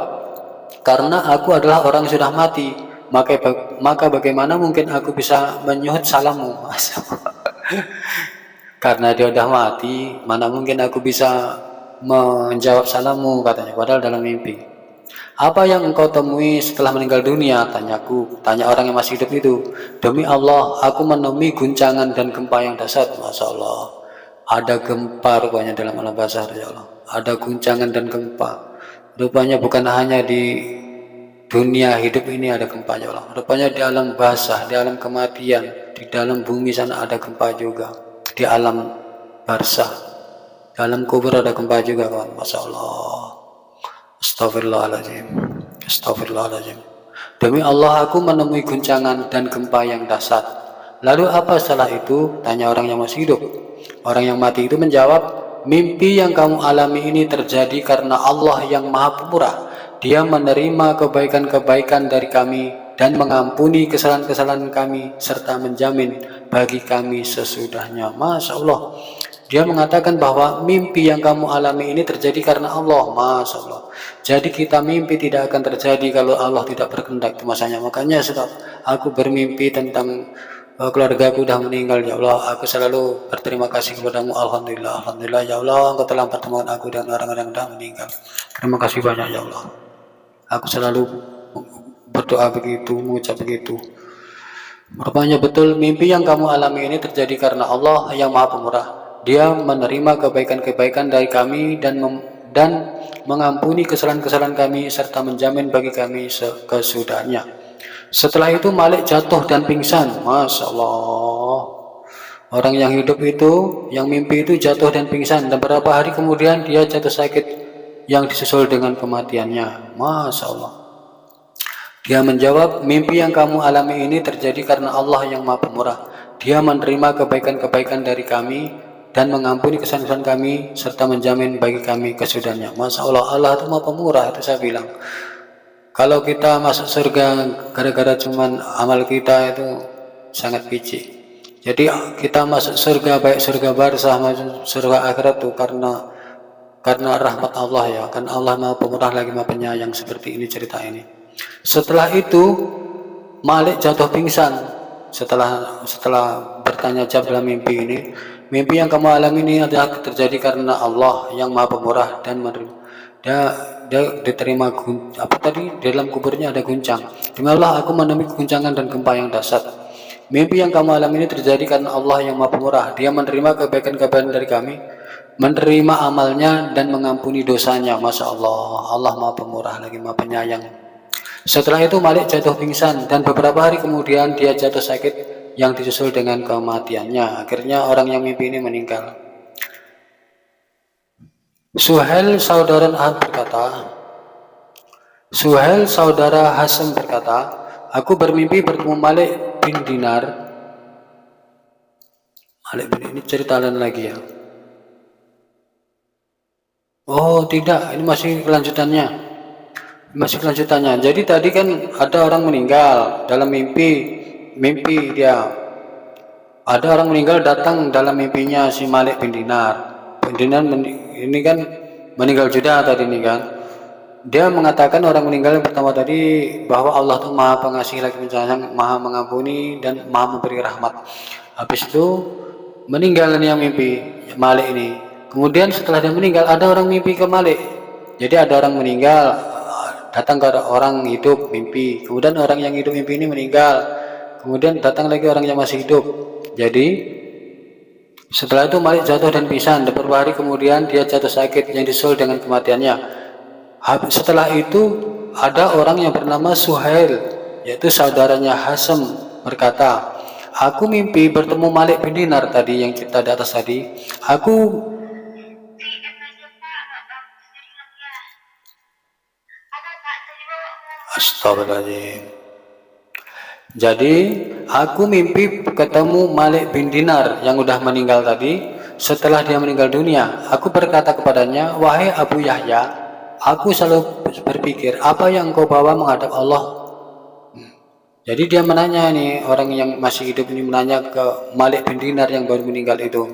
karena aku adalah orang yang sudah mati, maka bagaimana mungkin aku bisa menyuhut salammu? Karena dia sudah mati, mana mungkin aku bisa menjawab salammu, katanya, padahal dalam mimpi. Apa yang engkau temui setelah meninggal dunia, tanyaku, tanya orang yang masih hidup itu. Demi Allah, aku menemui guncangan dan gempa yang dahsyat. Masya Allah, ada gempa rupanya dalam alam barzah, ya Allah. Ada guncangan dan gempa. Rupanya bukan hanya di dunia hidup ini ada gempa, ya Allah. Rupanya di alam barzah, di alam kematian, di dalam bumi sana ada gempa juga. Di alam barzah, dalam kubur ada gempa juga, kawan. Masya Allah. Astagfirullahaladzim. Astagfirullahaladzim. Demi Allah, aku menemui guncangan dan gempa yang dahsyat. Lalu apa setelah itu? Tanya orang yang masih hidup. Orang yang mati itu menjawab, mimpi yang kamu alami ini terjadi karena Allah yang Maha Pemurah. Dia menerima kebaikan-kebaikan dari kami dan mengampuni kesalahan-kesalahan kami serta menjamin bagi kami sesudahnya. Masya Allah. Dia mengatakan bahwa mimpi yang kamu alami ini terjadi karena Allah. Masya Allah. Jadi kita mimpi tidak akan terjadi kalau Allah tidak berkehendak. Itu masanya. Makanya setelah aku bermimpi tentang keluarga aku sudah meninggal, ya Allah, aku selalu berterima kasih kepadamu. Alhamdulillah, Alhamdulillah, ya Allah, engkau telah mempertemukan aku dan orang-orang yang sudah meninggal. Terima kasih banyak, ya Allah. Aku selalu berdoa begitu, mengucap begitu. Rupanya betul, mimpi yang kamu alami ini terjadi karena Allah yang Maha Pemurah. Dia menerima kebaikan-kebaikan dari kami dan mengampuni kesalahan-kesalahan kami serta menjamin bagi kami kesudahannya. Setelah itu Malik jatuh dan pingsan. Masya Allah. Orang yang hidup itu, yang mimpi itu jatuh dan pingsan, dan beberapa hari kemudian dia jatuh sakit yang disusul dengan kematiannya. Masya Allah. Dia menjawab, mimpi yang kamu alami ini terjadi karena Allah yang Maha Pemurah. Dia menerima kebaikan-kebaikan dari kami dan mengampuni kesalahan kami serta menjamin bagi kami kesudahannya. Masya Allah, Allah itu Maha Pemurah, itu saya bilang. Kalau kita masuk surga gara-gara cuman amal kita itu sangat kecil. Jadi kita masuk surga, baik surga barzah maupun surga akhirat tuh karena rahmat Allah ya, kan Allah Maha Pemurah lagi Maha Penyayang. Seperti ini cerita ini. Setelah itu Malik jatuh pingsan setelah bertanya jawab dalam mimpi ini. Mimpi yang kamu alami ini adalah terjadi karena Allah yang Maha Pemurah dan menerima. Dia diterima dalam kuburnya ada guncang. Demi Allah aku menemui guncangan dan gempa yang dahsyat. Mimpi yang kamu alami ini terjadi karena Allah yang Maha Pemurah. Dia menerima kebaikan-kebaikan dari kami, menerima amalnya dan mengampuni dosanya. Masya Allah, Allah Maha Pemurah lagi Maha Penyayang. Setelah itu Malik jatuh pingsan dan beberapa hari kemudian dia jatuh sakit yang disusul dengan kematiannya. Akhirnya orang yang mimpi ini meninggal. Suhail saudara Hasan berkata, aku bermimpi bertemu Malik bin Dinar. Malik bin ini cerita lain lagi ya. Oh tidak, ini masih kelanjutannya. Jadi tadi kan ada orang meninggal dalam mimpi dia. Ada orang meninggal datang dalam mimpinya si Malik bin Dinar. Ini kan meninggal juga tadi ini kan. Dia mengatakan orang meninggal yang pertama tadi bahwa Allah itu Maha Pengasih lagi Penyayang, Maha Mengampuni dan Maha Memberi rahmat. Habis itu meninggal yang mimpi Malik ini. Kemudian setelah dia meninggal ada orang mimpi ke Malik. Jadi ada orang meninggal datang ke orang hidup mimpi. Kemudian orang yang hidup mimpi ini meninggal. Kemudian datang lagi orang yang masih hidup. Jadi setelah itu Malik jatuh dan pingsan. Beberapa hari kemudian dia jatuh sakit yang disusul dengan kematiannya. Setelah itu ada orang yang bernama Suhail, yaitu saudaranya Hasem, berkata, aku mimpi bertemu Malik bin Dinar tadi yang kita di atas tadi. Astagfirullahaladzim. Jadi aku mimpi ketemu Malik bin Dinar yang udah meninggal tadi. Setelah dia meninggal dunia, aku berkata kepadanya, wahai Abu Yahya, aku selalu berpikir, apa yang engkau bawa menghadap Allah? Jadi dia menanya nih, orang yang masih hidup ini menanya ke Malik bin Dinar yang baru meninggal itu,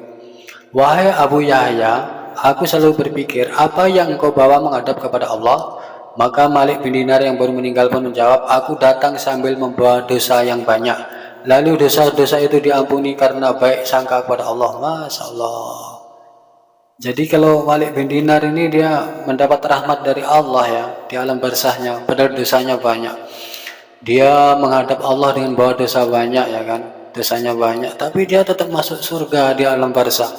wahai Abu Yahya, aku selalu berpikir, apa yang engkau bawa menghadap kepada Allah? Maka Malik bin Dinar yang baru meninggal pun menjawab, aku datang sambil membawa dosa yang banyak. Lalu dosa-dosa itu diampuni karena baik sangka kepada Allah. Masya Allah. Jadi kalau Malik bin Dinar ini dia mendapat rahmat dari Allah ya di alam barzahnya, padahal dosanya banyak. Dia menghadap Allah dengan bawa dosa banyak ya kan, dosanya banyak, tapi dia tetap masuk surga di alam barzah.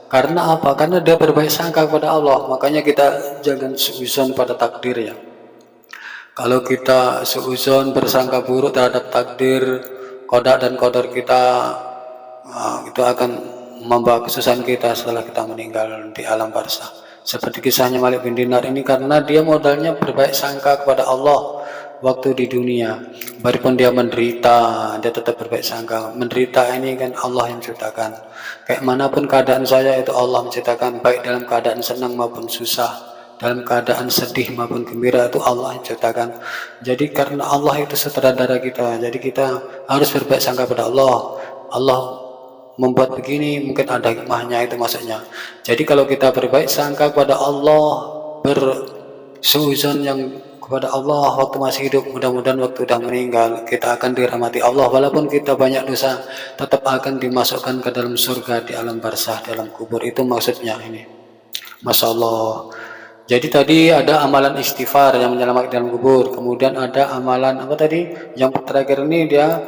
Karena apa? Karena dia berbaik sangka kepada Allah. Makanya kita jangan suuzon pada takdir ya. Kalau kita suuzon bersangka buruk terhadap takdir, qada dan qadar kita, itu akan membawa kesusahan kita setelah kita meninggal di alam barzah. Seperti kisahnya Malik bin Dinar ini, karena dia modalnya berbaik sangka kepada Allah waktu di dunia. Biarpun dia menderita, dia tetap berbaik sangka. Menderita ini kan Allah yang ciptakan. Kayak manapun keadaan saya itu Allah menciptakan, baik dalam keadaan senang maupun susah, dalam keadaan sedih maupun gembira itu Allah yang ciptakan. Jadi karena Allah itu sutradara kita, jadi kita harus berbaik sangka pada Allah. Allah membuat begini mungkin ada hikmahnya, itu maksudnya. Jadi kalau kita berbaik sangka kepada Allah, bersuuzon yang kepada Allah waktu masih hidup, mudah-mudahan waktu sudah meninggal kita akan dirahmati Allah. Walaupun kita banyak dosa, tetap akan dimasukkan ke dalam surga di alam barzah, dalam kubur. Itu maksudnya ini. Masya Allah. Jadi tadi ada amalan istighfar yang menyelamatkan dalam kubur. Kemudian ada amalan apa tadi? Yang terakhir ini dia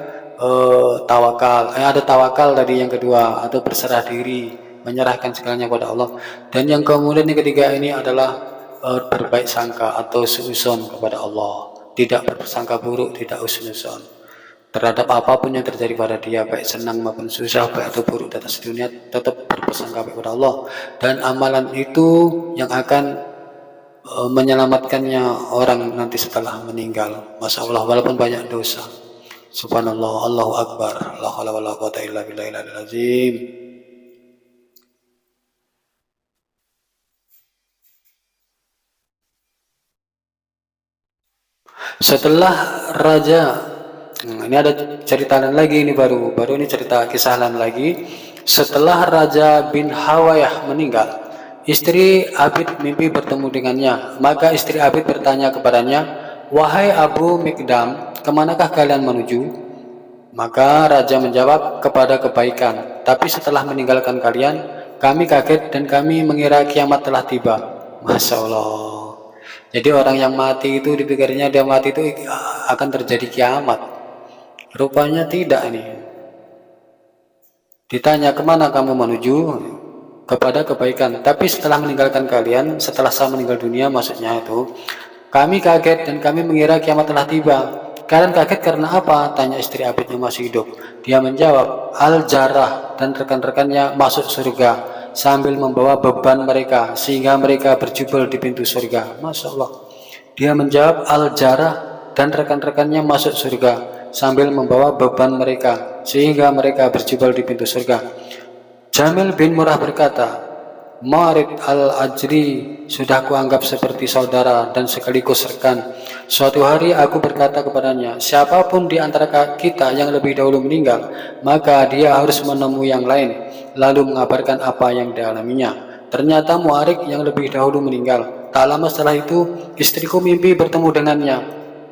tawakal. Ada tawakal tadi yang kedua, atau berserah diri, menyerahkan segalanya kepada Allah. Dan yang kemudian yang ketiga ini adalah berbaik sangka atau suuzon kepada Allah. Tidak bersangka buruk, tidak husnuzon terhadap apapun yang terjadi pada dia, baik senang maupun susah, baik atau buruk di atas dunia, tetap berprasangka kepada Allah. Dan amalan itu yang akan menyelamatkannya orang nanti setelah meninggal. Masya Allah, walaupun banyak dosa. Subhanallah, Allahu Akbar, la haula wala quwwata illa billahil azim. Setelah Raja Ini ada cerita lain lagi, ini baru ini cerita kisah lain lagi. Setelah Raja bin Hawayah meninggal, istri Abid mimpi bertemu dengannya. Maka istri Abid bertanya kepadanya, "Wahai Abu Mikdam, kemanakah kalian menuju?" Maka raja menjawab, "Kepada kebaikan. Tapi setelah meninggalkan kalian, kami kaget dan kami mengira kiamat telah tiba." Masya Allah. Jadi orang yang mati itu dipikirnya dia mati itu akan terjadi kiamat. Rupanya tidak nih. Ditanya, "Kemana kamu menuju?" "Kepada kebaikan. Tapi setelah meninggalkan kalian, setelah saya meninggal dunia," maksudnya itu, "kami kaget dan kami mengira kiamat telah tiba." "Kalian kaget karena apa?" tanya istri Abid yang masih hidup. Dia menjawab, "Al-Jarrah dan rekan-rekannya masuk surga sambil membawa beban mereka sehingga mereka berjubel di pintu surga." Masya Allah. Dia menjawab, "Al-Jarrah dan rekan-rekannya masuk surga sambil membawa beban mereka sehingga mereka berjubel di pintu surga." Jamil bin Murrah berkata, "Marid al-Ajri sudah kuanggap seperti saudara dan sekaligus rekan. Suatu hari aku berkata kepadanya, siapapun di antara kita yang lebih dahulu meninggal, maka dia harus menemui yang lain, lalu mengabarkan apa yang dialaminya. Ternyata Mu'arik yang lebih dahulu meninggal. Tak lama setelah itu, istriku mimpi bertemu dengannya,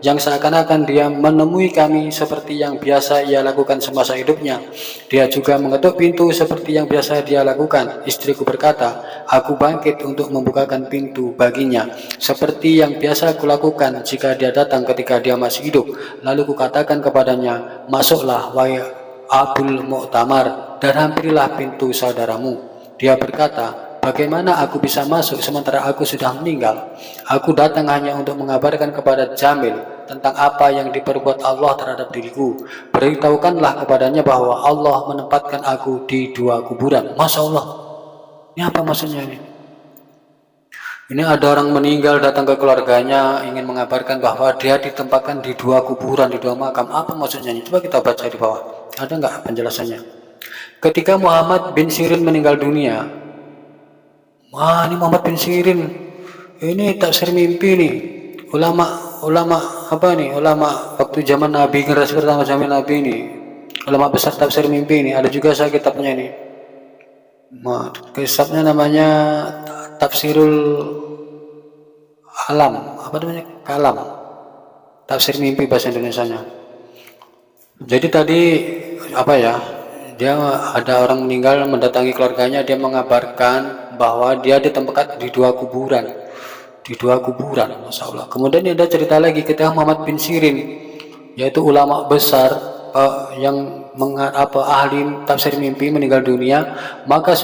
yang seakan-akan dia menemui kami seperti yang biasa ia lakukan semasa hidupnya. Dia juga mengetuk pintu seperti yang biasa dia lakukan. Istriku berkata, aku bangkit untuk membukakan pintu baginya, seperti yang biasa kulakukan jika dia datang ketika dia masih hidup. Lalu kukatakan kepadanya, masuklah wahai Abul Mu'tamar dan hampirilah pintu saudaramu. Dia berkata, bagaimana aku bisa masuk sementara aku sudah meninggal? Aku datang hanya untuk mengabarkan kepada Jamil tentang apa yang diperbuat Allah terhadap diriku. Beritahukanlah kepadanya bahwa Allah menempatkan aku di dua kuburan. Masya Allah. Ini apa maksudnya ini? Ini ada orang meninggal datang ke keluarganya ingin mengabarkan bahwa dia ditempatkan di dua kuburan, di dua makam. Apa maksudnya ini? Coba kita baca di bawah. Ada nggak penjelasannya? Ketika Muhammad bin Sirin meninggal dunia, wah ini Muhammad bin Sirin, ini tafsir mimpi nih. Ulama apa nih? Ulama waktu zaman Nabi, generasi pertama zaman Nabi ini. Ulama besar tafsir mimpi ini. Ada juga saya kitabnya ini. Kitabnya namanya Tafsirul Alam. Apa namanya? Kalam. Tafsir mimpi bahasa Indonesianya. Jadi tadi apa ya? Dia ada orang meninggal mendatangi keluarganya, dia mengabarkan bahwa dia ditempatkan di dua kuburan. Masya Allah. Kemudian ada cerita lagi ketika Muhammad bin Sirin, yaitu ulama besar yang ahli tafsir mimpi meninggal dunia, maka